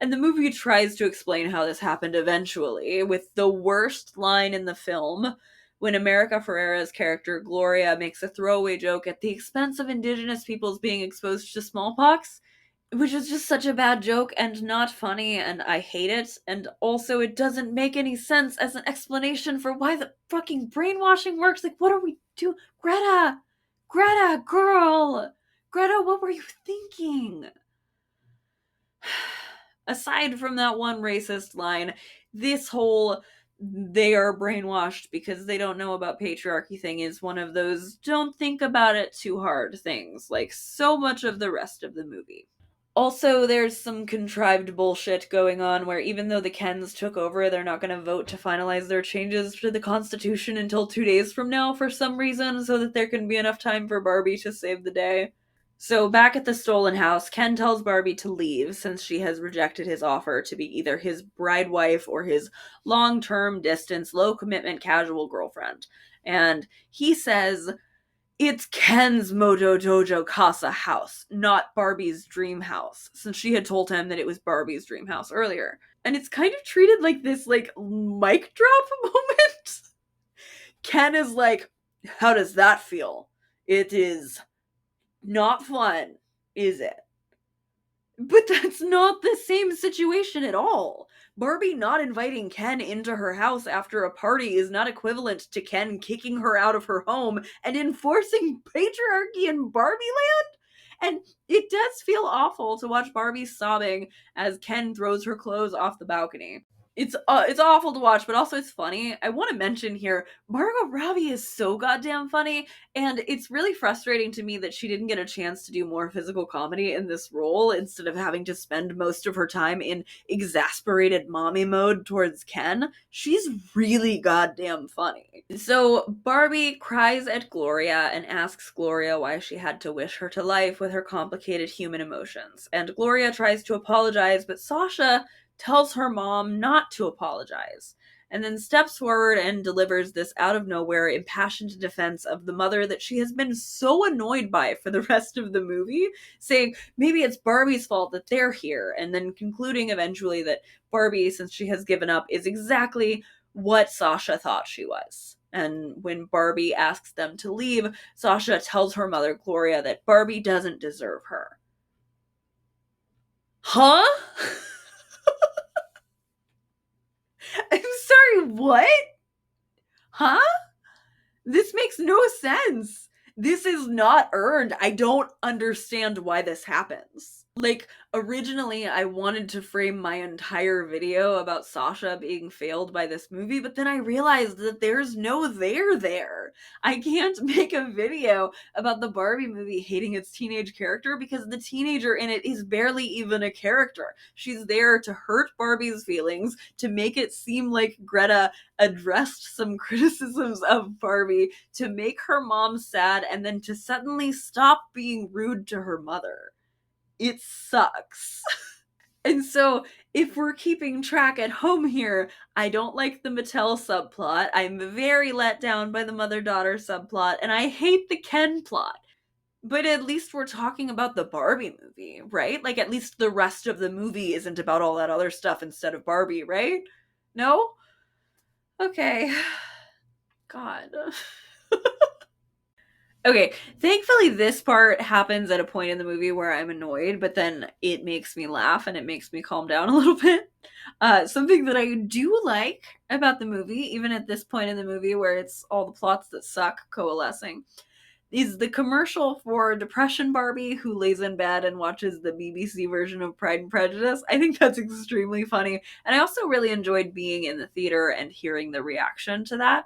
And the movie tries to explain how this happened eventually, with the worst line in the film, when America Ferrera's character Gloria makes a throwaway joke at the expense of indigenous peoples being exposed to smallpox, which is just such a bad joke and not funny, and I hate it. And also, it doesn't make any sense as an explanation for why the fucking brainwashing works. Like, what are we doing? Greta! Greta, girl! Greta, what were you thinking? Aside from that one racist line, this whole they are brainwashed because they don't know about patriarchy thing is one of those don't think about it too hard things, like so much of the rest of the movie. Also, there's some contrived bullshit going on where even though the Kens took over, they're not going to vote to finalize their changes to the Constitution until 2 days from now for some reason, so that there can be enough time for Barbie to save the day. So, back at the stolen house, Ken tells Barbie to leave since she has rejected his offer to be either his bride wife or his long term distance, low commitment, casual girlfriend. And he says it's Ken's Moto Dojo Casa house, not Barbie's dream house, since she had told him that it was Barbie's dream house earlier. And it's kind of treated like this, like, mic drop moment. Ken is like, how does that feel? It is not fun, is it? But that's not the same situation at all. Barbie not inviting Ken into her house after a party is not equivalent to Ken kicking her out of her home and enforcing patriarchy in Barbie land. And it does feel awful to watch Barbie sobbing as Ken throws her clothes off the balcony. It's awful to watch, but also it's funny. I want to mention here, Margot Robbie is so goddamn funny, and it's really frustrating to me that she didn't get a chance to do more physical comedy in this role instead of having to spend most of her time in exasperated mommy mode towards Ken. She's really goddamn funny. So Barbie cries at Gloria and asks Gloria why she had to wish her to life with her complicated human emotions. And Gloria tries to apologize, but Sasha tells her mom not to apologize, and then steps forward and delivers this out of nowhere impassioned defense of the mother that she has been so annoyed by for the rest of the movie, saying maybe it's Barbie's fault that they're here, and then concluding eventually that Barbie, since she has given up, is exactly what Sasha thought she was. And when Barbie asks them to leave, Sasha tells her mother, Gloria, that Barbie doesn't deserve her. Huh? I'm sorry, what? Huh? This makes no sense. This is not earned. I don't understand why this happens. Like, originally, I wanted to frame my entire video about Sasha being failed by this movie, but then I realized that there's no there. I can't make a video about the Barbie movie hating its teenage character because the teenager in it is barely even a character. She's there to hurt Barbie's feelings, to make it seem like Greta addressed some criticisms of Barbie, to make her mom sad, and then to suddenly stop being rude to her mother. It sucks. And so, if we're keeping track at home here, I don't like the Mattel subplot. I'm very let down by the mother-daughter subplot, and I hate the Ken plot. But at least we're talking about the Barbie movie, right? Like, at least the rest of the movie isn't about all that other stuff instead of Barbie, right? No? Okay. God. Okay, thankfully this part happens at a point in the movie where I'm annoyed, but then it makes me laugh and it makes me calm down a little bit. Something that I do like about the movie, even at this point in the movie where it's all the plots that suck coalescing, is the commercial for Depression Barbie who lays in bed and watches the BBC version of Pride and Prejudice. I think that's extremely funny, and I also really enjoyed being in the theater and hearing the reaction to that.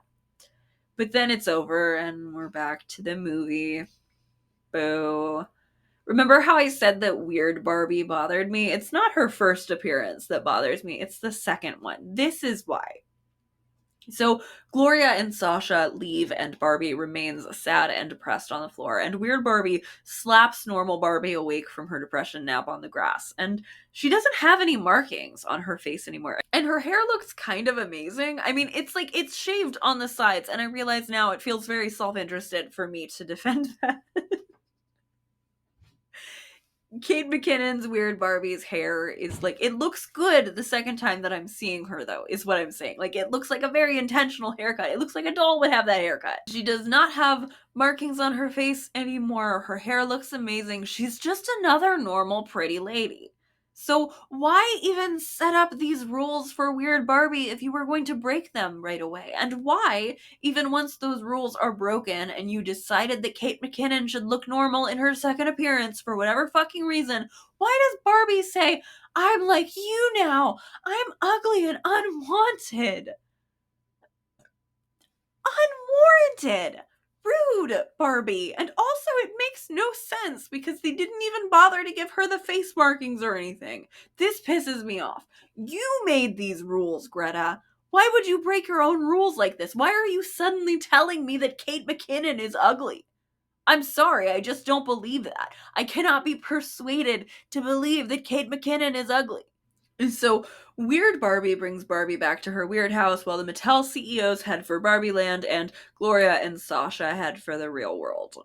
But then it's over and we're back to the movie. Boo. Remember how I said that Weird Barbie bothered me? It's not her first appearance that bothers me, it's the second one. This is why. So Gloria and Sasha leave, and Barbie remains sad and depressed on the floor. And Weird Barbie slaps normal Barbie awake from her depression nap on the grass. And she doesn't have any markings on her face anymore. And her hair looks kind of amazing. I mean, it's like it's shaved on the sides, and I realize now it feels very self-interested for me to defend that. Kate McKinnon's Weird Barbie's hair is like, it looks good the second time that I'm seeing her, though, is what I'm saying. Like, it looks like a very intentional haircut. It looks like a doll would have that haircut. She does not have markings on her face anymore. Her hair looks amazing. She's just another normal pretty lady. So why even set up these rules for Weird Barbie if you were going to break them right away? And why, even once those rules are broken and you decided that Kate McKinnon should look normal in her second appearance for whatever fucking reason, why does Barbie say, I'm like you now, I'm ugly and unwanted? Unwarranted! rude, Barbie. And also, it makes no sense because they didn't even bother to give her the face markings or anything. This pisses me off. You made these rules, Greta. Why would you break your own rules like this? Why are you suddenly telling me that Kate McKinnon is ugly? I'm sorry, I just don't believe that. I cannot be persuaded to believe that Kate McKinnon is ugly. And so, Weird Barbie brings Barbie back to her weird house while the Mattel CEOs head for Barbie Land and Gloria and Sasha head for the real world.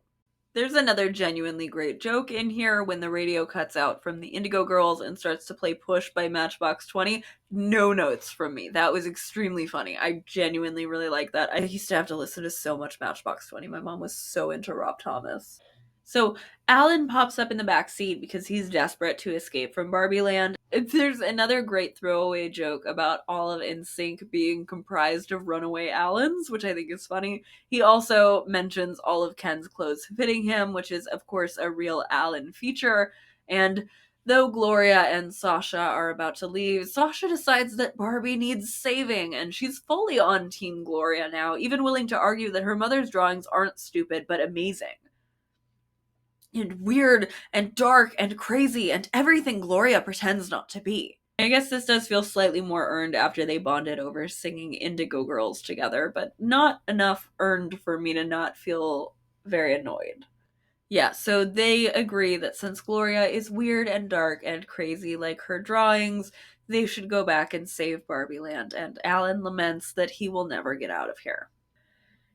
There's another genuinely great joke in here when the radio cuts out from the Indigo Girls and starts to play Push by Matchbox 20. No notes from me. That was extremely funny. I genuinely really like that. I used to have to listen to so much Matchbox 20. My mom was so into Rob Thomas. So Alan pops up in the back seat because he's desperate to escape from Barbie Land. There's another great throwaway joke about all of NSYNC being comprised of runaway Allens, which I think is funny. He also mentions all of Ken's clothes fitting him, which is, of course, a real Allen feature. And though Gloria and Sasha are about to leave, Sasha decides that Barbie needs saving, and she's fully on Team Gloria now, even willing to argue that her mother's drawings aren't stupid, but amazing. And weird and dark and crazy and everything Gloria pretends not to be. I guess this does feel slightly more earned after they bonded over singing Indigo Girls together, but not enough earned for me to not feel very annoyed. Yeah, so they agree that since Gloria is weird and dark and crazy like her drawings, they should go back and save Barbie Land, and Alan laments that he will never get out of here.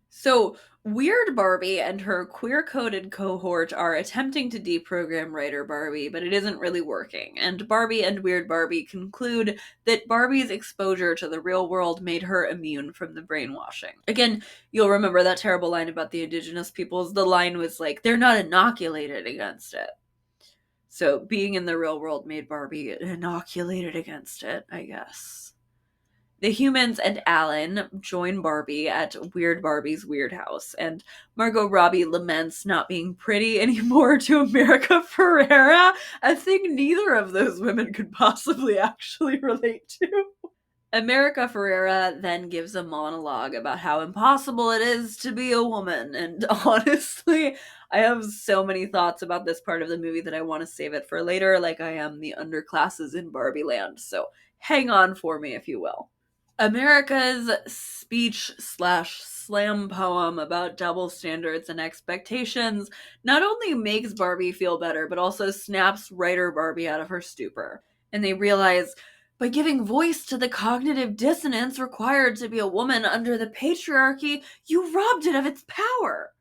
So, Weird Barbie and her queer coded cohort are attempting to deprogram writer Barbie, but it isn't really working. And Barbie and Weird Barbie conclude that Barbie's exposure to the real world made her immune from the brainwashing. Again, you'll remember that terrible line about the indigenous peoples. The line was like, they're not inoculated against it. So, being in the real world made Barbie inoculated against it, I guess. The humans and Alan join Barbie at Weird Barbie's weird house, and Margot Robbie laments not being pretty anymore to America Ferrera, a thing neither of those women could possibly actually relate to. America Ferrera then gives a monologue about how impossible it is to be a woman, and honestly, I have so many thoughts about this part of the movie that I want to save it for later, like I am the underclasses in Barbie Land, so hang on for me if you will. America's speech/slam poem about double standards and expectations not only makes Barbie feel better, but also snaps writer Barbie out of her stupor. And they realize by giving voice to the cognitive dissonance required to be a woman under the patriarchy, you robbed it of its power.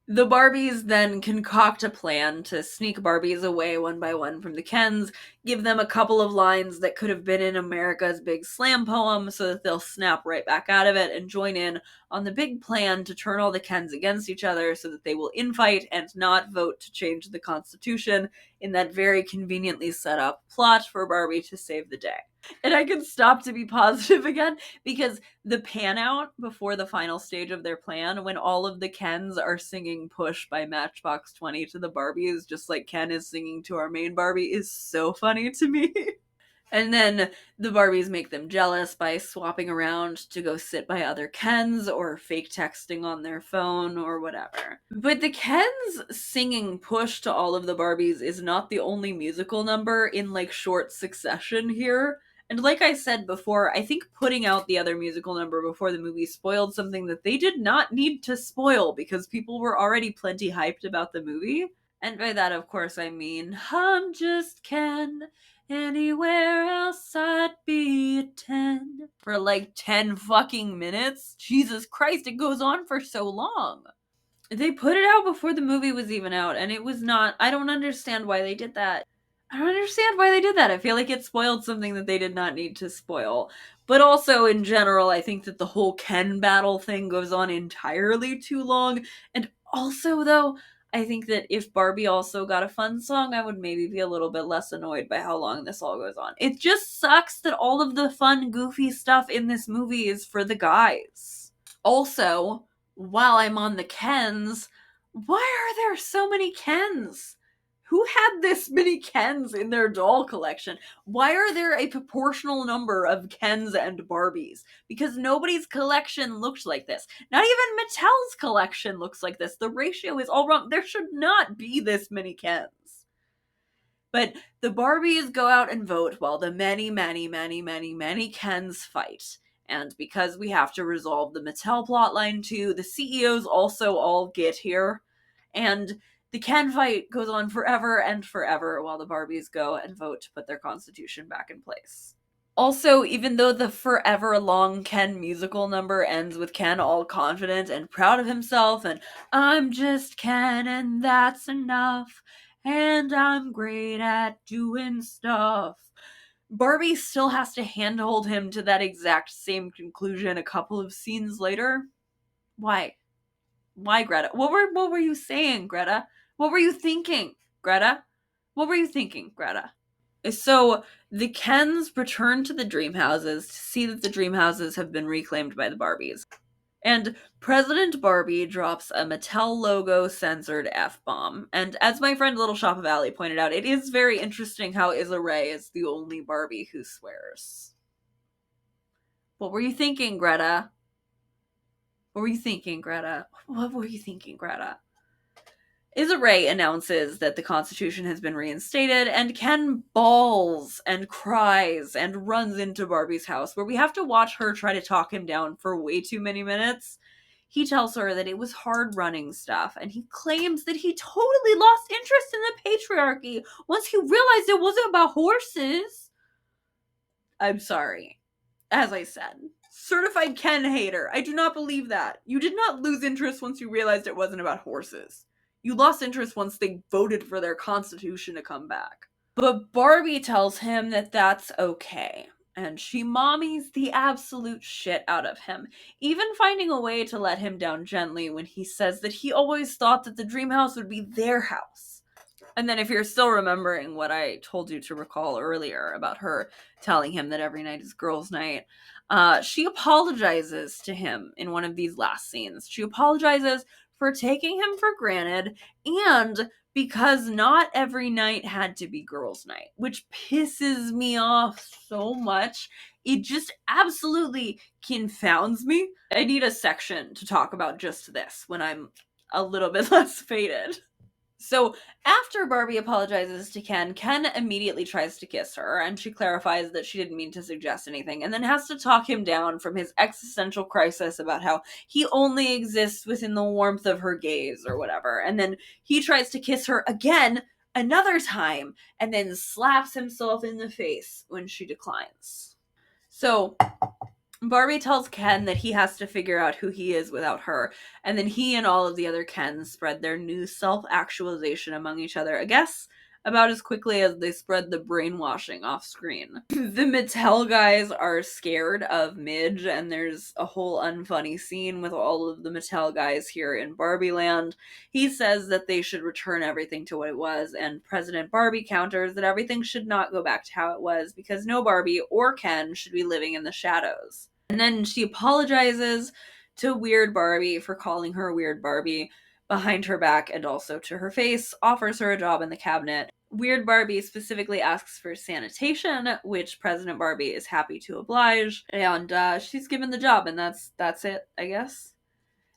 The Barbies then concoct a plan to sneak Barbies away one by one from the Kens, give them a couple of lines that could have been in America's big slam poem so that they'll snap right back out of it and join in on the big plan to turn all the Kens against each other so that they will infight and not vote to change the Constitution in that very conveniently set up plot for Barbie to save the day. And I can stop to be positive again because the pan out before the final stage of their plan, when all of the Kens are singing Push by Matchbox 20 to the Barbies, just like Ken is singing to our main Barbie, is so funny to me. And then the Barbies make them jealous by swapping around to go sit by other Kens or fake texting on their phone or whatever. But the Kens singing Push to all of the Barbies is not the only musical number in like short succession here. And like I said before, I think putting out the other musical number before the movie spoiled something that they did not need to spoil because people were already plenty hyped about the movie. And by that, of course, I mean, I'm just Ken. Anywhere else I'd be a 10. For like 10 fucking minutes? Jesus Christ, it goes on for so long. They put it out before the movie was even out, and it was not. I don't understand why they did that. I feel like it spoiled something that they did not need to spoil. But also, in general, I think that the whole Ken battle thing goes on entirely too long. And also, though, I think that if Barbie also got a fun song, I would maybe be a little bit less annoyed by how long this all goes on. It just sucks that all of the fun, goofy stuff in this movie is for the guys. Also, while I'm on the Kens, why are there so many Kens? Who had this many Kens in their doll collection? Why are there a proportional number of Kens and Barbies? Because nobody's collection looks like this. Not even Mattel's collection looks like this. The ratio is all wrong. There should not be this many Kens. But the Barbies go out and vote while the many, many, many, many, many Kens fight. And because we have to resolve the Mattel plotline too, the CEOs also all get here. And the Ken fight goes on forever and forever while the Barbies go and vote to put their constitution back in place. Also, even though the forever long Ken musical number ends with Ken all confident and proud of himself and I'm just Ken and that's enough and I'm great at doing stuff, Barbie still has to handhold him to that exact same conclusion a couple of scenes later. Why? Why, Greta? What were you saying, Greta? What were you thinking, Greta? What were you thinking, Greta? So the Kens return to the dream houses to see that the dream houses have been reclaimed by the Barbies. And President Barbie drops a Mattel logo censored F-bomb. And as my friend Little Shop of Alley pointed out, it is very interesting how Issa Rae is the only Barbie who swears. What were you thinking, Greta? What were you thinking, Greta? What were you thinking, Greta? Issa Rae announces that the Constitution has been reinstated, and Ken bawls and cries and runs into Barbie's house, where we have to watch her try to talk him down for way too many minutes. He tells her that it was hard running stuff, and he claims that he totally lost interest in the patriarchy once he realized it wasn't about horses. I'm sorry. As I said, certified Ken hater. I do not believe that. You did not lose interest once you realized it wasn't about horses. You lost interest once they voted for their constitution to come back. But Barbie tells him that that's okay, and she mommies the absolute shit out of him, even finding a way to let him down gently when he says that he always thought that the dream house would be their house. And then if you're still remembering what I told you to recall earlier about her telling him that every night is girls' night, she apologizes to him in one of these last scenes. She apologizes for taking him for granted and because not every night had to be girls' night, which pisses me off so much. It just absolutely confounds me. I need a section to talk about just this when I'm a little bit less faded. So after Barbie apologizes to Ken, Ken immediately tries to kiss her, and she clarifies that she didn't mean to suggest anything, and then has to talk him down from his existential crisis about how he only exists within the warmth of her gaze or whatever. And then he tries to kiss her again, another time, and then slaps himself in the face when she declines. So Barbie tells Ken that he has to figure out who he is without her, and then he and all of the other Kens spread their new self-actualization among each other, I guess, about as quickly as they spread the brainwashing off screen. The Mattel guys are scared of Midge, and there's a whole unfunny scene with all of the Mattel guys here in Barbie Land. He says that they should return everything to what it was, and President Barbie counters that everything should not go back to how it was, because no Barbie or Ken should be living in the shadows. And then she apologizes to Weird Barbie for calling her Weird Barbie behind her back and also to her face, offers her a job in the cabinet. Weird Barbie specifically asks for sanitation, which President Barbie is happy to oblige, and she's given the job, and that's it, I guess.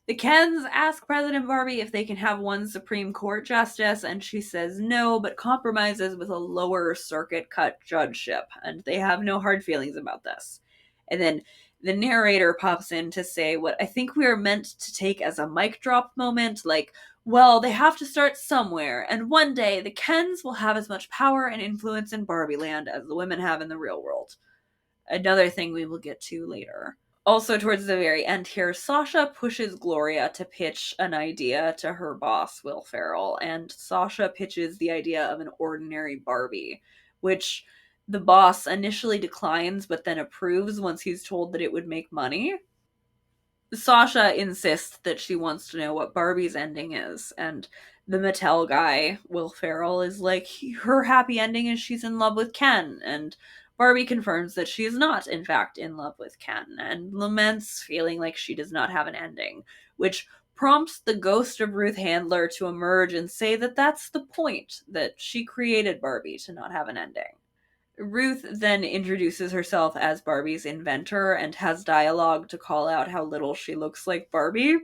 The Kens ask President Barbie if they can have one Supreme Court justice, and she says no, but compromises with a lower circuit cut judgeship, and they have no hard feelings about this. And then the narrator pops in to say what I think we are meant to take as a mic drop moment, like, well, they have to start somewhere, and one day the Kens will have as much power and influence in Barbie Land as the women have in the real world. Another thing we will get to later. Also, towards the very end here, Sasha pushes Gloria to pitch an idea to her boss, Will Ferrell, and Sasha pitches the idea of an ordinary Barbie, which the boss initially declines but then approves once he's told that it would make money. Sasha insists that she wants to know what Barbie's ending is, and the Mattel guy, Will Ferrell, is like, her happy ending is she's in love with Ken, and Barbie confirms that she is not, in fact, in love with Ken, and laments feeling like she does not have an ending, which prompts the ghost of Ruth Handler to emerge and say that that's the point, that she created Barbie to not have an ending. Ruth then introduces herself as Barbie's inventor and has dialogue to call out how little she looks like Barbie.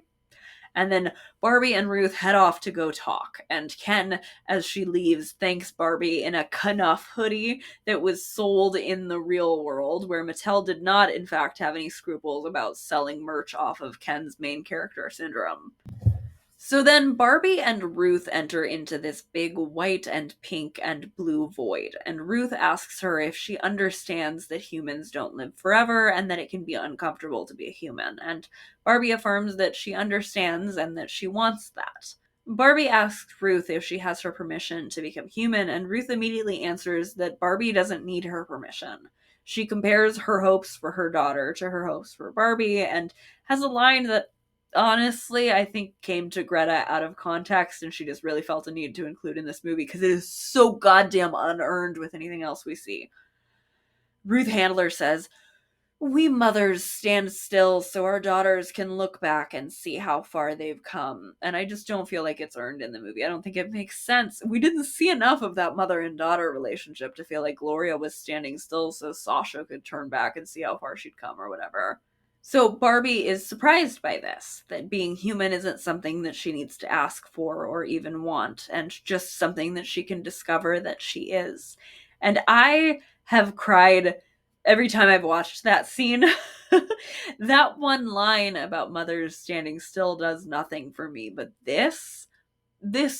And then Barbie and Ruth head off to go talk, and Ken, as she leaves, thanks Barbie in a Knuff hoodie that was sold in the real world, where Mattel did not, in fact, have any scruples about selling merch off of Ken's main character syndrome. So then Barbie and Ruth enter into this big white and pink and blue void, and Ruth asks her if she understands that humans don't live forever and that it can be uncomfortable to be a human, and Barbie affirms that she understands and that she wants that. Barbie asks Ruth if she has her permission to become human, and Ruth immediately answers that Barbie doesn't need her permission. She compares her hopes for her daughter to her hopes for Barbie, and has a line that honestly I think came to Greta out of context, and she just really felt a need to include in this movie because it is so goddamn unearned with anything else we see. Ruth Handler says, "We mothers stand still so our daughters can look back and see how far they've come." And I just don't feel like it's earned in the movie. I don't think it makes sense. We didn't see enough of that mother and daughter relationship to feel like Gloria was standing still so Sasha could turn back and see how far she'd come or whatever. So Barbie is surprised by this, that being human isn't something that she needs to ask for or even want, and just something that she can discover that she is. And I have cried every time I've watched that scene. That one line about mothers standing still does nothing for me, but this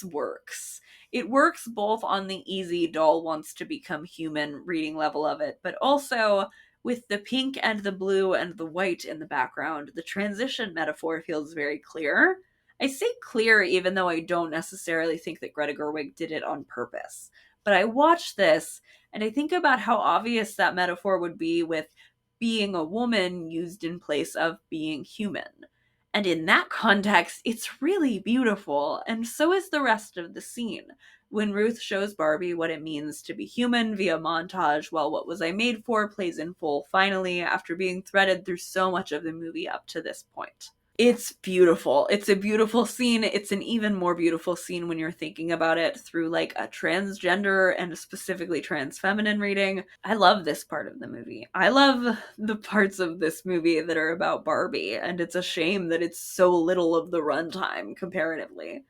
works. It works both on the easy doll wants to become human reading level of it, but also with the pink and the blue and the white in the background, the transition metaphor feels very clear. I say clear even though I don't necessarily think that Greta Gerwig did it on purpose. But I watch this and I think about how obvious that metaphor would be with being a woman used in place of being human. And in that context, it's really beautiful, and so is the rest of the scene. When Ruth shows Barbie what it means to be human via montage while What Was I Made For plays in full finally after being threaded through so much of the movie up to this point. It's beautiful. It's a beautiful scene. It's an even more beautiful scene when you're thinking about it through like a transgender and specifically trans feminine reading. I love this part of the movie. I love the parts of this movie that are about Barbie, and it's a shame that it's so little of the runtime comparatively.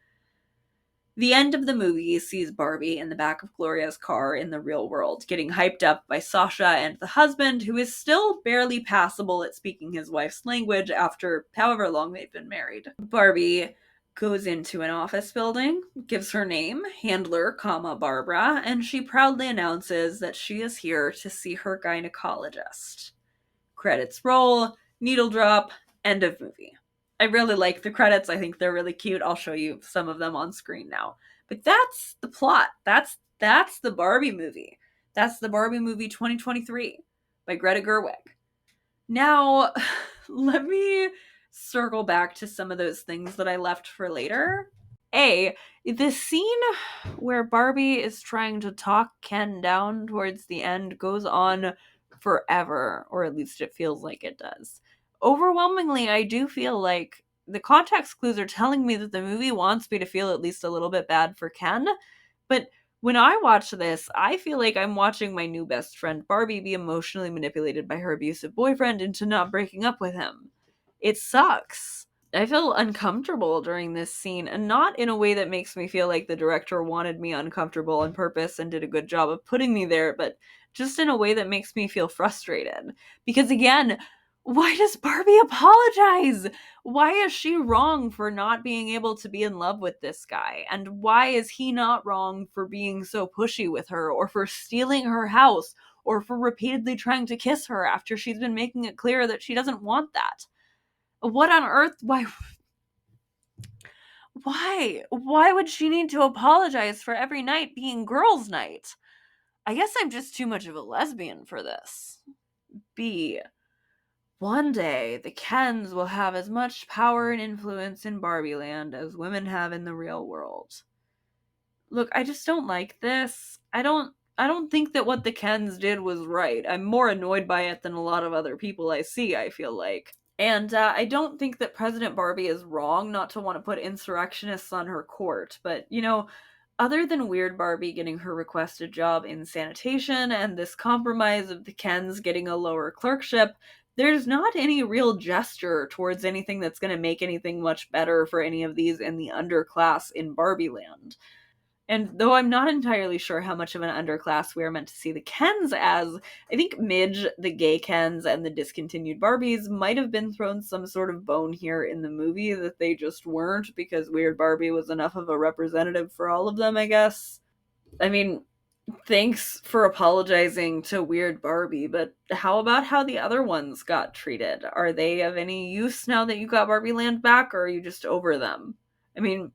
The end of the movie sees Barbie in the back of Gloria's car in the real world, getting hyped up by Sasha and the husband, who is still barely passable at speaking his wife's language after however long they've been married. Barbie goes into an office building, gives her name, Handler, Barbara, and she proudly announces that she is here to see her gynecologist. Credits roll, needle drop, end of movie. I really like the credits. I think they're really cute. I'll show you some of them on screen now. But that's the plot. That's the Barbie movie. That's the Barbie movie 2023 by Greta Gerwig. Now, let me circle back to some of those things that I left for later. The scene where Barbie is trying to talk Ken down towards the end goes on forever, or at least it feels like it does. Overwhelmingly, I do feel like the context clues are telling me that the movie wants me to feel at least a little bit bad for Ken, but when I watch this, I feel like I'm watching my new best friend Barbie be emotionally manipulated by her abusive boyfriend into not breaking up with him. It sucks. I feel uncomfortable during this scene, and not in a way that makes me feel like the director wanted me uncomfortable on purpose and did a good job of putting me there, but just in a way that makes me feel frustrated. Because again, why does Barbie apologize? Why is she wrong for not being able to be in love with this guy? And why is he not wrong for being so pushy with her, or for stealing her house, or for repeatedly trying to kiss her after she's been making it clear that she doesn't want that? What on earth? Why? Why would she need to apologize for every night being girls' night? I guess I'm just too much of a lesbian for this. B. One day, the Kens will have as much power and influence in Barbie Land as women have in the real world. Look, I just don't like this. I don't think that what the Kens did was right. I'm more annoyed by it than a lot of other people I see, I feel like. And I don't think that President Barbie is wrong not to want to put insurrectionists on her court, but other than Weird Barbie getting her requested job in sanitation and this compromise of the Kens getting a lower clerkship, there's not any real gesture towards anything that's going to make anything much better for any of these in the underclass in Barbie Land. And though I'm not entirely sure how much of an underclass we are meant to see the Kens as, I think Midge, the gay Kens, and the discontinued Barbies might have been thrown some sort of bone here in the movie that they just weren't, because Weird Barbie was enough of a representative for all of them, I guess. I mean, thanks for apologizing to Weird Barbie, but how about how the other ones got treated? Are they of any use now that you got Barbie Land back, or are you just over them? I mean,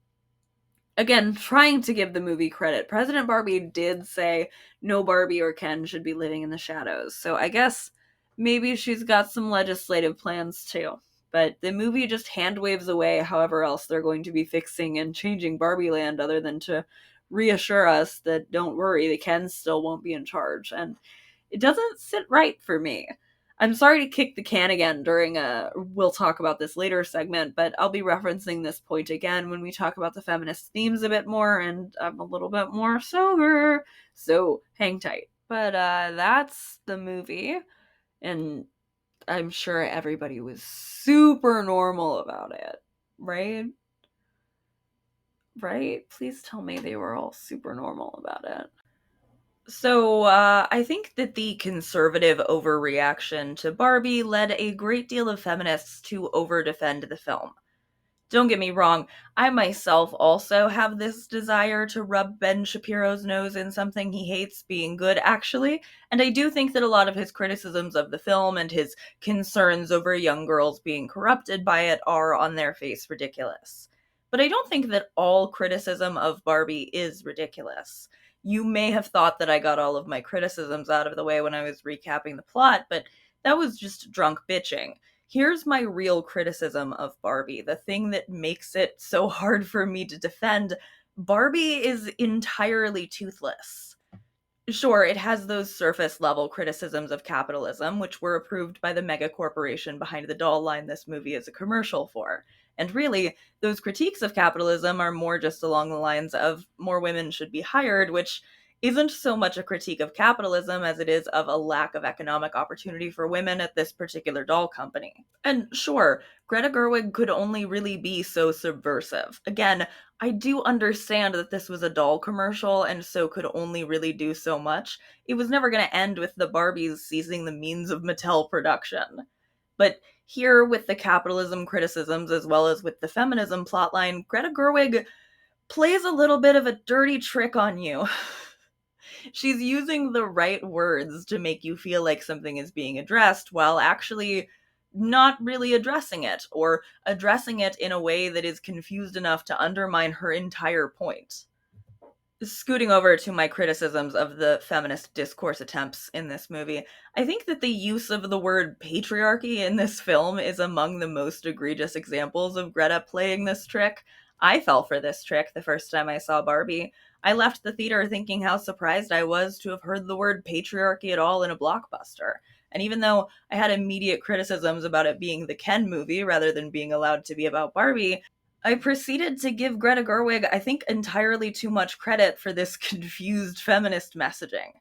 again, trying to give the movie credit, President Barbie did say no Barbie or Ken should be living in the shadows. So I guess maybe she's got some legislative plans too. But the movie just hand waves away however else they're going to be fixing and changing Barbie Land other than to reassure us that don't worry, the Kens still won't be in charge. And it doesn't sit right for me. I'm sorry to kick the can again during we'll talk about this later segment, but I'll be referencing this point again when we talk about the feminist themes a bit more, and I'm a little bit more sober, so hang tight. But that's the movie, and I'm sure everybody was super normal about it, right? Right? Please tell me they were all super normal about it. So, I think that the conservative overreaction to Barbie led a great deal of feminists to over-defend the film. Don't get me wrong, I myself also have this desire to rub Ben Shapiro's nose in something he hates being good, actually, and I do think that a lot of his criticisms of the film and his concerns over young girls being corrupted by it are on their face ridiculous. But I don't think that all criticism of Barbie is ridiculous. You may have thought that I got all of my criticisms out of the way when I was recapping the plot, but that was just drunk bitching. Here's my real criticism of Barbie, the thing that makes it so hard for me to defend. Barbie is entirely toothless. Sure, it has those surface level criticisms of capitalism, which were approved by the mega corporation behind the doll line this movie is a commercial for. And really, those critiques of capitalism are more just along the lines of more women should be hired, which isn't so much a critique of capitalism as it is of a lack of economic opportunity for women at this particular doll company. And sure, Greta Gerwig could only really be so subversive. Again, I do understand that this was a doll commercial and so could only really do so much. It was never going to end with the Barbies seizing the means of Mattel production. But here, with the capitalism criticisms as well as with the feminism plotline, Greta Gerwig plays a little bit of a dirty trick on you. She's using the right words to make you feel like something is being addressed while actually not really addressing it, or addressing it in a way that is confused enough to undermine her entire point. Scooting over to my criticisms of the feminist discourse attempts in this movie, I think that the use of the word patriarchy in this film is among the most egregious examples of Greta playing this trick. I fell for this trick the first time I saw Barbie. I left the theater thinking how surprised I was to have heard the word patriarchy at all in a blockbuster. And even though I had immediate criticisms about it being the Ken movie rather than being allowed to be about Barbie, I proceeded to give Greta Gerwig, I think, entirely too much credit for this confused feminist messaging.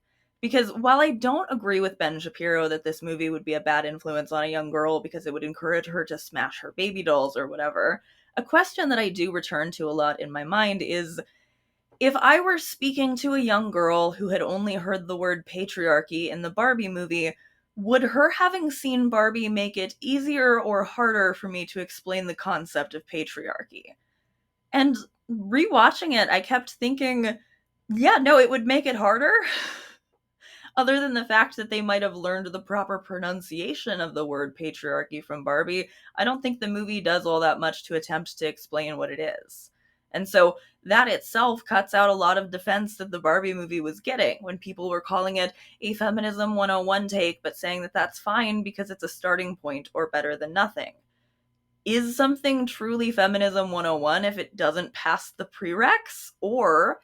Because while I don't agree with Ben Shapiro that this movie would be a bad influence on a young girl because it would encourage her to smash her baby dolls or whatever, a question that I do return to a lot in my mind is, if I were speaking to a young girl who had only heard the word patriarchy in the Barbie movie, would her having seen Barbie make it easier or harder for me to explain the concept of patriarchy? And rewatching it, I kept thinking, yeah, no, it would make it harder. Other than the fact that they might have learned the proper pronunciation of the word patriarchy from Barbie, I don't think the movie does all that much to attempt to explain what it is. And so that itself cuts out a lot of defense that the Barbie movie was getting when people were calling it a feminism 101 take, but saying that that's fine because it's a starting point or better than nothing. Is something truly feminism 101 if it doesn't pass the prereqs? Or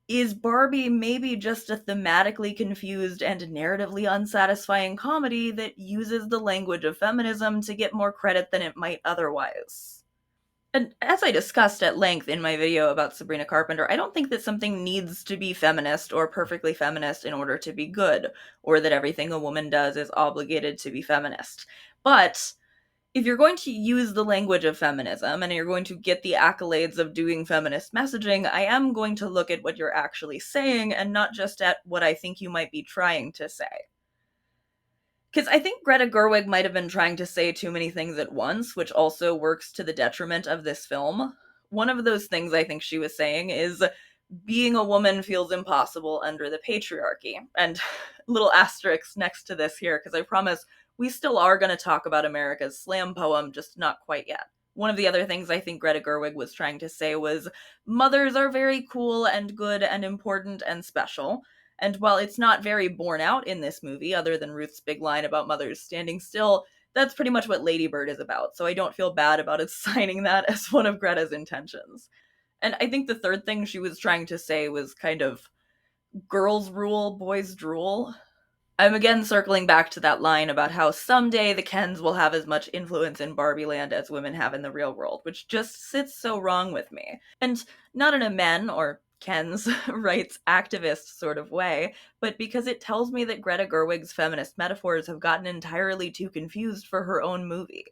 Is Barbie maybe just a thematically confused and narratively unsatisfying comedy that uses the language of feminism to get more credit than it might otherwise? And as I discussed at length in my video about Sabrina Carpenter, I don't think that something needs to be feminist or perfectly feminist in order to be good, or that everything a woman does is obligated to be feminist. But if you're going to use the language of feminism and you're going to get the accolades of doing feminist messaging, I am going to look at what you're actually saying and not just at what I think you might be trying to say. Because I think Greta Gerwig might have been trying to say too many things at once, which also works to the detriment of this film. One of those things I think she was saying is being a woman feels impossible under the patriarchy. And little asterisks next to this here, because I promise we still are going to talk about America's slam poem, just not quite yet. One of the other things I think Greta Gerwig was trying to say was mothers are very cool and good and important and special. And while it's not very borne out in this movie, other than Ruth's big line about mothers standing still, that's pretty much what Lady Bird is about. So I don't feel bad about assigning that as one of Greta's intentions. And I think the third thing she was trying to say was kind of girls rule, boys drool. I'm again circling back to that line about how someday the Kens will have as much influence in Barbie Land as women have in the real world, which just sits so wrong with me. And not in a men or Ken's rights activist sort of way, but because it tells me that Greta Gerwig's feminist metaphors have gotten entirely too confused for her own movie.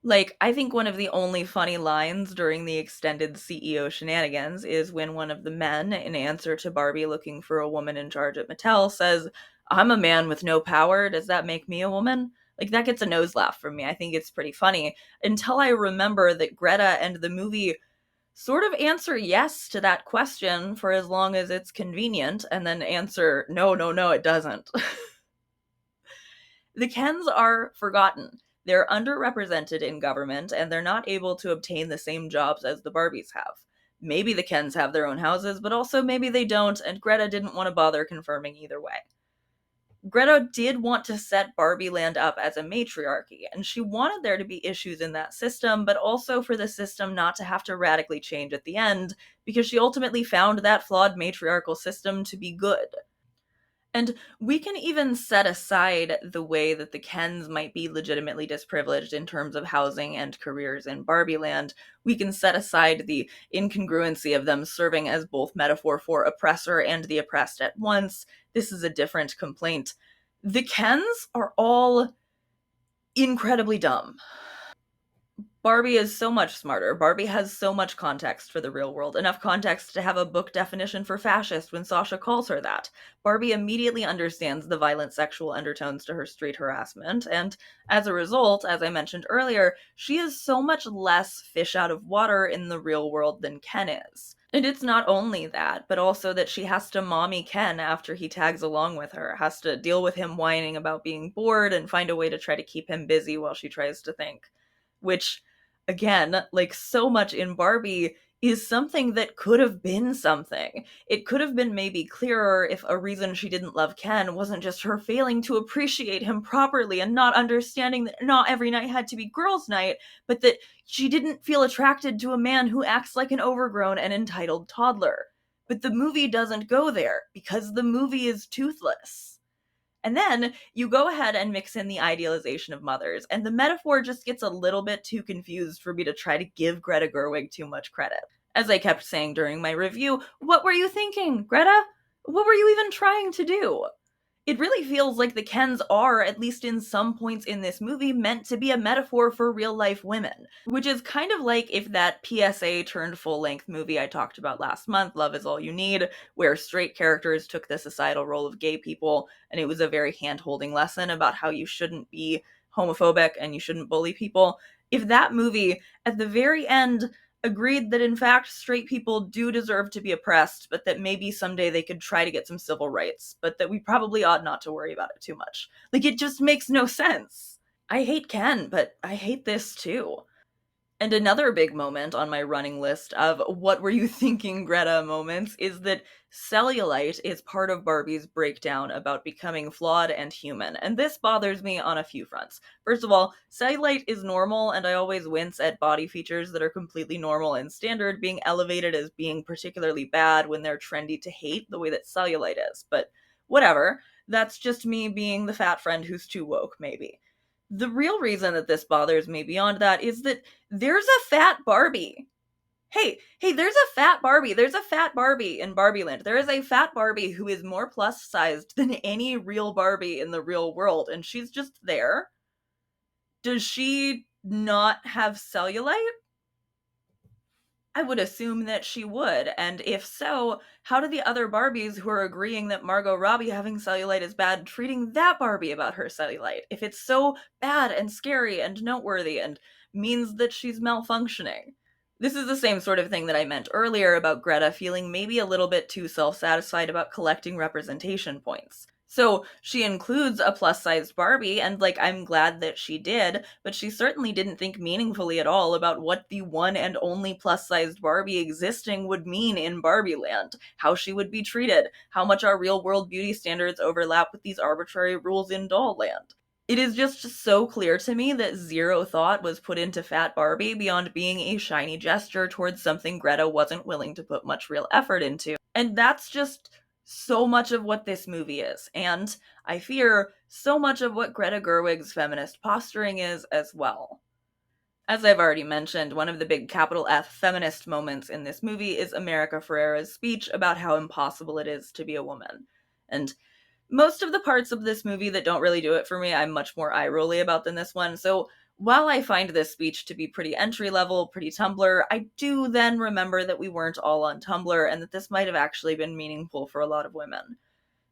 Like, I think one of the only funny lines during the extended CEO shenanigans is when one of the men, in answer to Barbie looking for a woman in charge at Mattel, says, I'm a man with no power, does that make me a woman? Like, that gets a nose laugh from me. I think it's pretty funny. Until I remember that Greta and the movie sort of answer yes to that question for as long as it's convenient, and then answer, no, no, no, it doesn't. The Kens are forgotten. They're underrepresented in government, and they're not able to obtain the same jobs as the Barbies have. Maybe the Kens have their own houses, but also maybe they don't, and Greta didn't want to bother confirming either way. Greta did want to set Barbie Land up as a matriarchy, and she wanted there to be issues in that system, but also for the system not to have to radically change at the end, because she ultimately found that flawed matriarchal system to be good. And we can even set aside the way that the Kens might be legitimately disprivileged in terms of housing and careers in Barbie Land. We can set aside the incongruency of them serving as both metaphor for oppressor and the oppressed at once. This is a different complaint. The Kens are all incredibly dumb. Barbie is so much smarter. Barbie has so much context for the real world, enough context to have a book definition for fascist when Sasha calls her that. Barbie immediately understands the violent sexual undertones to her street harassment, and as a result, as I mentioned earlier, she is so much less fish out of water in the real world than Ken is. And it's not only that, but also that she has to mommy Ken after he tags along with her, has to deal with him whining about being bored and find a way to try to keep him busy while she tries to think. Which, again, like so much in Barbie, is something that could have been something. It could have been maybe clearer if a reason she didn't love Ken wasn't just her failing to appreciate him properly and not understanding that not every night had to be girls' night, but that she didn't feel attracted to a man who acts like an overgrown and entitled toddler. But the movie doesn't go there, because the movie is toothless. And then you go ahead and mix in the idealization of mothers, and the metaphor just gets a little bit too confused for me to try to give Greta Gerwig too much credit. As I kept saying during my review, what were you thinking, Greta? What were you even trying to do? It really feels like the Kens are, at least in some points in this movie, meant to be a metaphor for real life women. Which is kind of like if that PSA turned full length movie I talked about last month, Love Is All You Need, where straight characters took the societal role of gay people, and it was a very hand holding lesson about how you shouldn't be homophobic and you shouldn't bully people. If that movie, at the very end, agreed that in fact straight people do deserve to be oppressed, but that maybe someday they could try to get some civil rights, but that we probably ought not to worry about it too much. Like, it just makes no sense. I hate Ken, but I hate this too. And another big moment on my running list of what were you thinking, Greta moments is that cellulite is part of Barbie's breakdown about becoming flawed and human. And this bothers me on a few fronts. First of all, cellulite is normal, and I always wince at body features that are completely normal and standard being elevated as being particularly bad when they're trendy to hate the way that cellulite is. But whatever. That's just me being the fat friend who's too woke, maybe. The real reason that this bothers me beyond that is that there's a fat Barbie. Hey, there's a fat Barbie. There's a fat Barbie in Barbie Land. There is a fat Barbie who is more plus sized than any real Barbie in the real world, and she's just there. Does she not have cellulite? I would assume that she would, and if so, how do the other Barbies who are agreeing that Margot Robbie having cellulite is bad treating that Barbie about her cellulite? If it's so bad and scary and noteworthy and means that she's malfunctioning. This is the same sort of thing that I meant earlier about Greta feeling maybe a little bit too self satisfied about collecting representation points. So she includes a plus sized Barbie, and like, I'm glad that she did, but she certainly didn't think meaningfully at all about what the one and only plus sized Barbie existing would mean in Barbie Land, how she would be treated, how much our real world beauty standards overlap with these arbitrary rules in Doll Land. It is just so clear to me that zero thought was put into Fat Barbie beyond being a shiny gesture towards something Greta wasn't willing to put much real effort into. And that's just so much of what this movie is. And I fear so much of what Greta Gerwig's feminist posturing is as well. As I've already mentioned, one of the big capital F feminist moments in this movie is America Ferrera's speech about how impossible it is to be a woman. And most of the parts of this movie that don't really do it for me, I'm much more eye-rolly about than this one. So while I find this speech to be pretty entry-level, pretty Tumblr, I do then remember that we weren't all on Tumblr and that this might have actually been meaningful for a lot of women.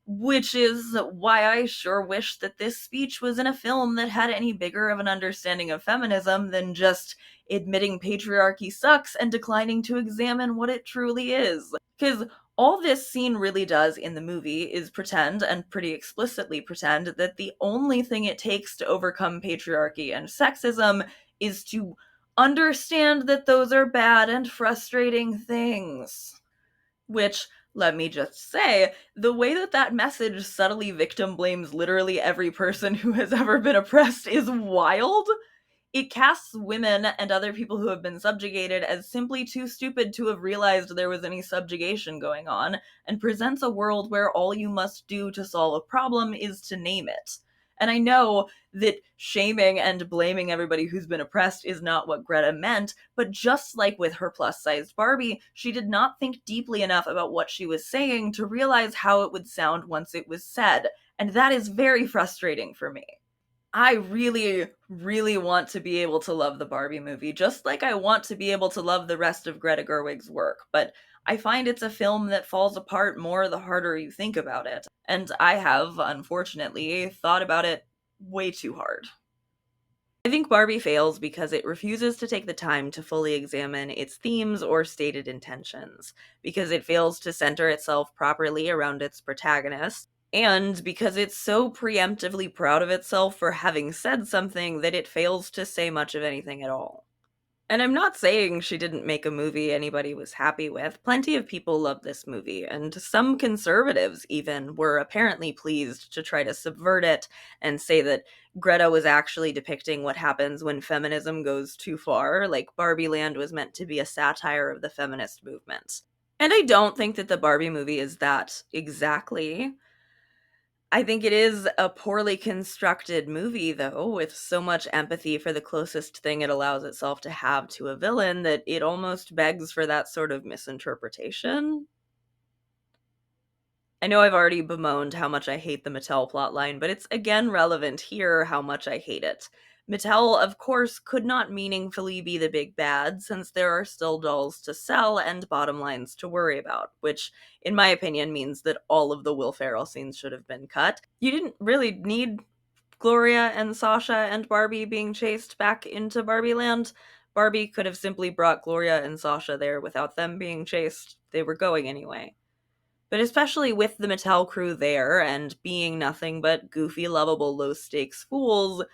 Which is why I sure wish that this speech was in a film that had any bigger of an understanding of feminism than just admitting patriarchy sucks and declining to examine what it truly is. Because all this scene really does in the movie is pretend, and pretty explicitly pretend, that the only thing it takes to overcome patriarchy and sexism is to understand that those are bad and frustrating things. Which, let me just say, the way that that message subtly victim blames literally every person who has ever been oppressed is wild. It casts women and other people who have been subjugated as simply too stupid to have realized there was any subjugation going on, and presents a world where all you must do to solve a problem is to name it. And I know that shaming and blaming everybody who's been oppressed is not what Greta meant, but just like with her plus-sized Barbie, she did not think deeply enough about what she was saying to realize how it would sound once it was said, and that is very frustrating for me. I really, really want to be able to love the Barbie movie, just like I want to be able to love the rest of Greta Gerwig's work, but I find it's a film that falls apart more the harder you think about it, and I have, unfortunately, thought about it way too hard. I think Barbie fails because it refuses to take the time to fully examine its themes or stated intentions, because it fails to center itself properly around its protagonist, and because it's so preemptively proud of itself for having said something that it fails to say much of anything at all. And I'm not saying she didn't make a movie anybody was happy with. Plenty of people love this movie, and some conservatives even were apparently pleased to try to subvert it and say that Greta was actually depicting what happens when feminism goes too far, like Barbie Land was meant to be a satire of the feminist movement. And I don't think that the Barbie movie is that exactly. I think it is a poorly constructed movie, though, with so much empathy for the closest thing it allows itself to have to a villain that it almost begs for that sort of misinterpretation. I know I've already bemoaned how much I hate the Mattel plotline, but it's again relevant here how much I hate it. Mattel, of course, could not meaningfully be the big bad, since there are still dolls to sell and bottom lines to worry about, which, in my opinion, means that all of the Will Ferrell scenes should have been cut. You didn't really need Gloria and Sasha and Barbie being chased back into Barbie Land. Barbie could have simply brought Gloria and Sasha there without them being chased. They were going anyway. But especially with the Mattel crew there and being nothing but goofy, lovable, low stakes fools,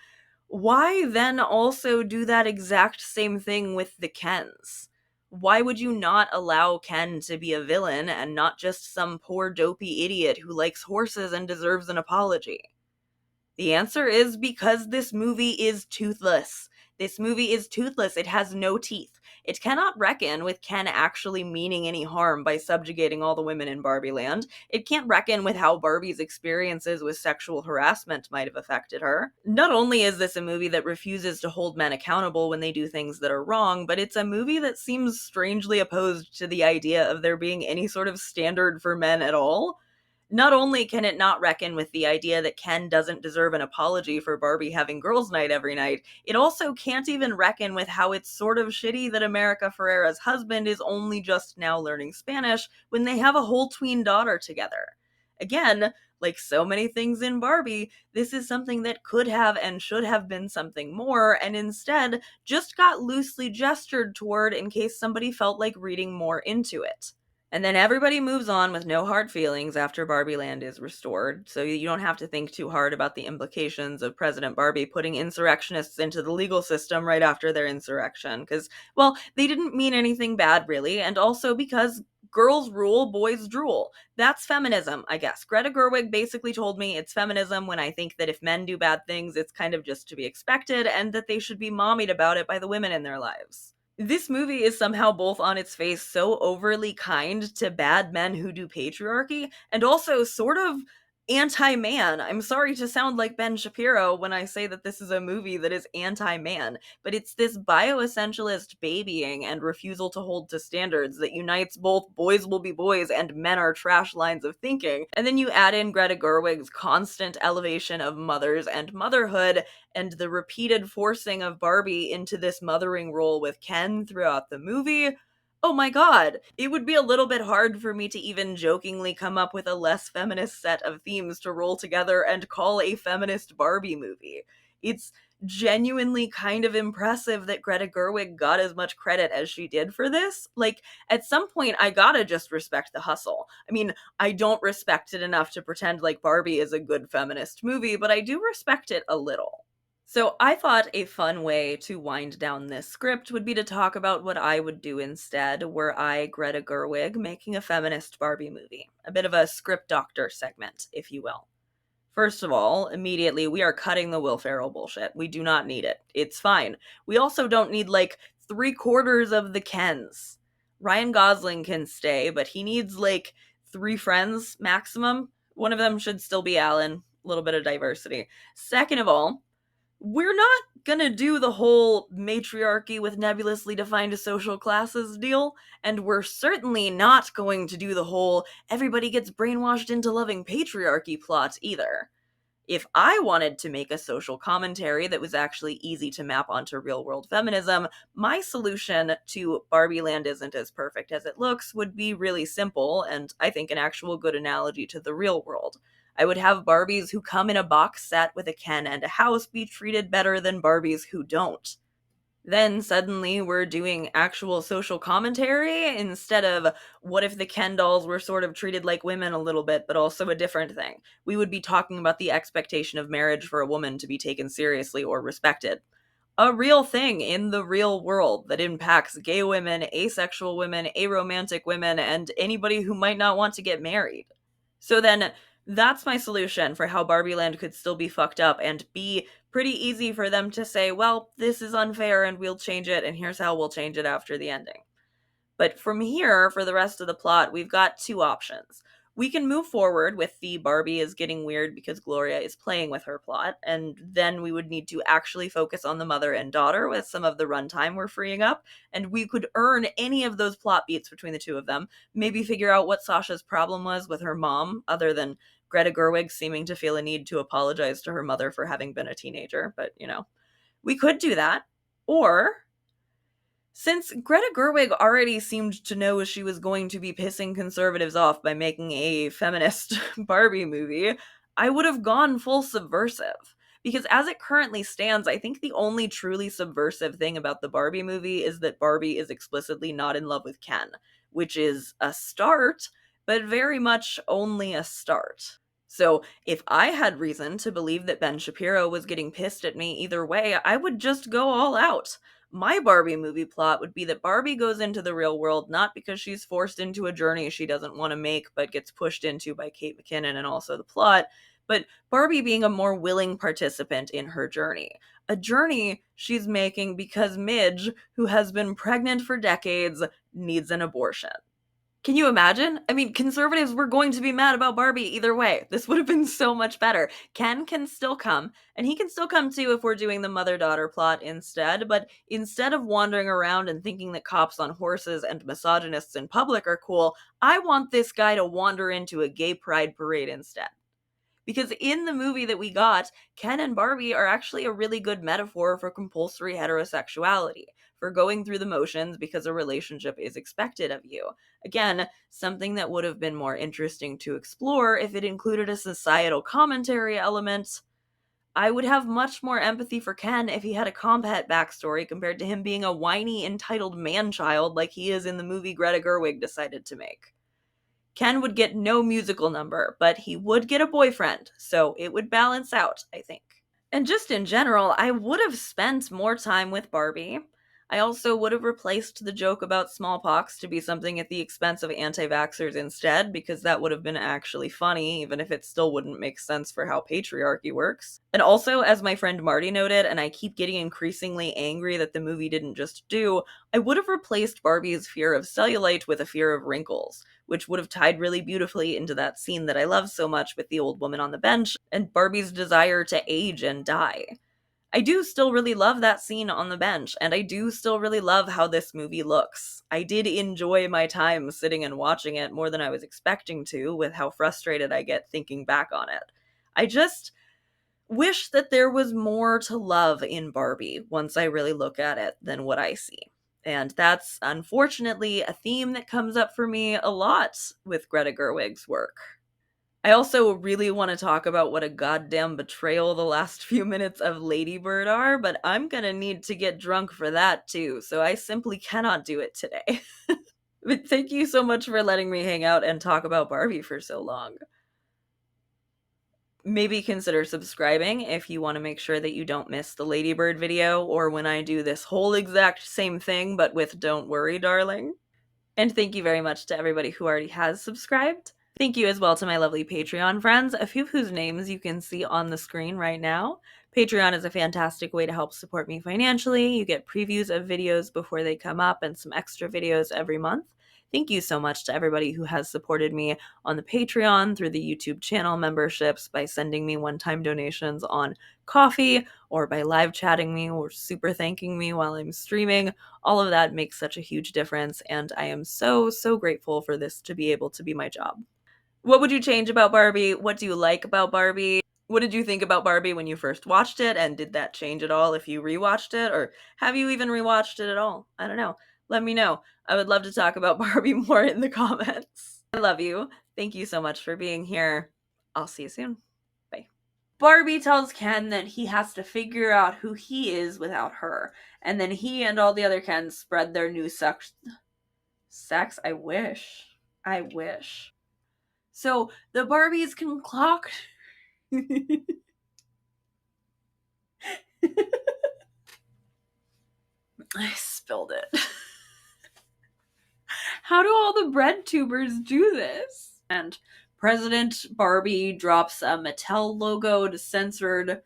Why then also do that exact same thing with the Kens? Why would you not allow Ken to be a villain and not just some poor dopey idiot who likes horses and deserves an apology? The answer is because this movie is toothless. This movie is toothless. It has no teeth. It cannot reckon with Ken actually meaning any harm by subjugating all the women in Barbie Land. It can't reckon with how Barbie's experiences with sexual harassment might have affected her. Not only is this a movie that refuses to hold men accountable when they do things that are wrong, but it's a movie that seems strangely opposed to the idea of there being any sort of standard for men at all. Not only can it not reckon with the idea that Ken doesn't deserve an apology for Barbie having girls' night every night, it also can't even reckon with how it's sort of shitty that America Ferrera's husband is only just now learning Spanish when they have a whole tween daughter together. Again, like so many things in Barbie, this is something that could have and should have been something more, and instead just got loosely gestured toward in case somebody felt like reading more into it. And then everybody moves on with no hard feelings after Barbie Land is restored, so you don't have to think too hard about the implications of President Barbie putting insurrectionists into the legal system right after their insurrection, because, well, they didn't mean anything bad, really, and also because girls rule, boys drool. That's feminism, I guess. Greta Gerwig basically told me it's feminism when I think that if men do bad things, it's kind of just to be expected, and that they should be mommied about it by the women in their lives. This movie is somehow both on its face so overly kind to bad men who do patriarchy, and also sort of anti-man. I'm sorry to sound like Ben Shapiro when I say that this is a movie that is anti-man, but it's this bioessentialist babying and refusal to hold to standards that unites both boys will be boys and men are trash lines of thinking. And then you add in Greta Gerwig's constant elevation of mothers and motherhood, and the repeated forcing of Barbie into this mothering role with Ken throughout the movie. Oh my god, it would be a little bit hard for me to even jokingly come up with a less feminist set of themes to roll together and call a feminist Barbie movie. It's genuinely kind of impressive that Greta Gerwig got as much credit as she did for this. Like, at some point, I gotta just respect the hustle. I mean, I don't respect it enough to pretend like Barbie is a good feminist movie, but I do respect it a little. So I thought a fun way to wind down this script would be to talk about what I would do instead, were I Greta Gerwig making a feminist Barbie movie. A bit of a script doctor segment, if you will. First of all, immediately, we are cutting the Will Ferrell bullshit. We do not need it. It's fine. We also don't need, like, 3/4 of the Kens. Ryan Gosling can stay, but he needs, like, 3 friends maximum. One of them should still be Alan. A little bit of diversity. Second of all, we're not gonna do the whole matriarchy with nebulously defined social classes deal, and we're certainly not going to do the whole everybody gets brainwashed into loving patriarchy plot either. If I wanted to make a social commentary that was actually easy to map onto real world feminism, my solution to Barbie Land isn't as perfect as it looks would be really simple, and I think an actual good analogy to the real world. I would have Barbies who come in a box set with a Ken and a house be treated better than Barbies who don't. Then suddenly we're doing actual social commentary instead of what if the Ken dolls were sort of treated like women a little bit, but also a different thing. We would be talking about the expectation of marriage for a woman to be taken seriously or respected. A real thing in the real world that impacts gay women, asexual women, aromantic women, and anybody who might not want to get married. So then that's my solution for how Barbie Land could still be fucked up and be pretty easy for them to say, well, this is unfair and we'll change it, and here's how we'll change it after the ending. But from here, for the rest of the plot, we've got two options. We can move forward with the Barbie is getting weird because Gloria is playing with her plot, and then we would need to actually focus on the mother and daughter with some of the runtime we're freeing up, and we could earn any of those plot beats between the two of them, maybe figure out what Sasha's problem was with her mom, other than Greta Gerwig seeming to feel a need to apologize to her mother for having been a teenager, but we could do that. Or since Greta Gerwig already seemed to know she was going to be pissing conservatives off by making a feminist Barbie movie, I would have gone full subversive. Because as it currently stands, I think the only truly subversive thing about the Barbie movie is that Barbie is explicitly not in love with Ken, which is a start, but very much only a start. So if I had reason to believe that Ben Shapiro was getting pissed at me either way, I would just go all out. My Barbie movie plot would be that Barbie goes into the real world not because she's forced into a journey she doesn't want to make but gets pushed into by Kate McKinnon and also the plot, but Barbie being a more willing participant in her journey. A journey she's making because Midge, who has been pregnant for decades, needs an abortion. Can you imagine? I mean, conservatives were going to be mad about Barbie either way. This would have been so much better. Ken can still come, and he can still come too if we're doing the mother daughter plot instead. But instead of wandering around and thinking that cops on horses and misogynists in public are cool, I want this guy to wander into a gay pride parade instead. Because in the movie that we got, Ken and Barbie are actually a really good metaphor for compulsory heterosexuality, for going through the motions because a relationship is expected of you. Again, something that would have been more interesting to explore if it included a societal commentary element. I would have much more empathy for Ken if he had a combat backstory compared to him being a whiny, entitled man-child like he is in the movie Greta Gerwig decided to make. Ken would get no musical number, but he would get a boyfriend, so it would balance out, I think. And just in general, I would have spent more time with Barbie. I also would have replaced the joke about smallpox to be something at the expense of anti vaxxers instead, because that would have been actually funny, even if it still wouldn't make sense for how patriarchy works. And also, as my friend Marty noted, and I keep getting increasingly angry that the movie didn't just do, I would have replaced Barbie's fear of cellulite with a fear of wrinkles, which would have tied really beautifully into that scene that I love so much with the old woman on the bench and Barbie's desire to age and die. I do still really love that scene on the bench, and I do still really love how this movie looks. I did enjoy my time sitting and watching it more than I was expecting to, with how frustrated I get thinking back on it. I just wish that there was more to love in Barbie once I really look at it than what I see. And that's unfortunately a theme that comes up for me a lot with Greta Gerwig's work. I also really want to talk about what a goddamn betrayal the last few minutes of Lady Bird are, but I'm gonna need to get drunk for that too, so I simply cannot do it today. But thank you so much for letting me hang out and talk about Barbie for so long. Maybe consider subscribing if you want to make sure that you don't miss the Ladybird video or when I do this whole exact same thing but with Don't Worry, Darling. And thank you very much to everybody who already has subscribed. Thank you as well to my lovely Patreon friends, a few of whose names you can see on the screen right now. Patreon is a fantastic way to help support me financially. You get previews of videos before they come up and some extra videos every month. Thank you so much to everybody who has supported me on the Patreon through the YouTube channel memberships by sending me one-time donations on Coffee or by live chatting me or super thanking me while I'm streaming. All of that makes such a huge difference, and I am so, so grateful for this to be able to be my job. What would you change about Barbie? What do you like about Barbie? What did you think about Barbie when you first watched it, and did that change at all if you rewatched it, or have you even rewatched it at all? I don't know. Let me know. I would love to talk about Barbie more in the comments. I love you. Thank you so much for being here. I'll see you soon. Bye. Barbie tells Ken that he has to figure out who he is without her, and then he and all the other Kens spread their new sex. I wish. I wish. So the Barbies concoct. I spilled it. How do all the bread tubers do this? And President Barbie drops a Mattel logoed censored.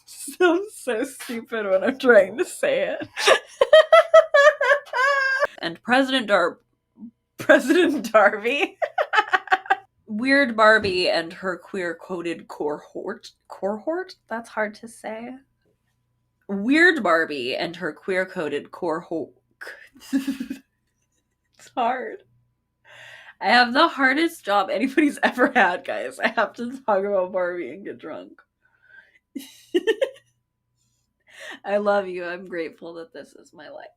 Sounds so stupid when I'm trying to say it. And President Darby. Weird Barbie and her queer-coded cohort. Cohort? That's hard to say. Weird Barbie and her queer-coded cohort. It's hard. I have the hardest job anybody's ever had, guys. I have to talk about Barbie and get drunk. I love you. I'm grateful that this is my life.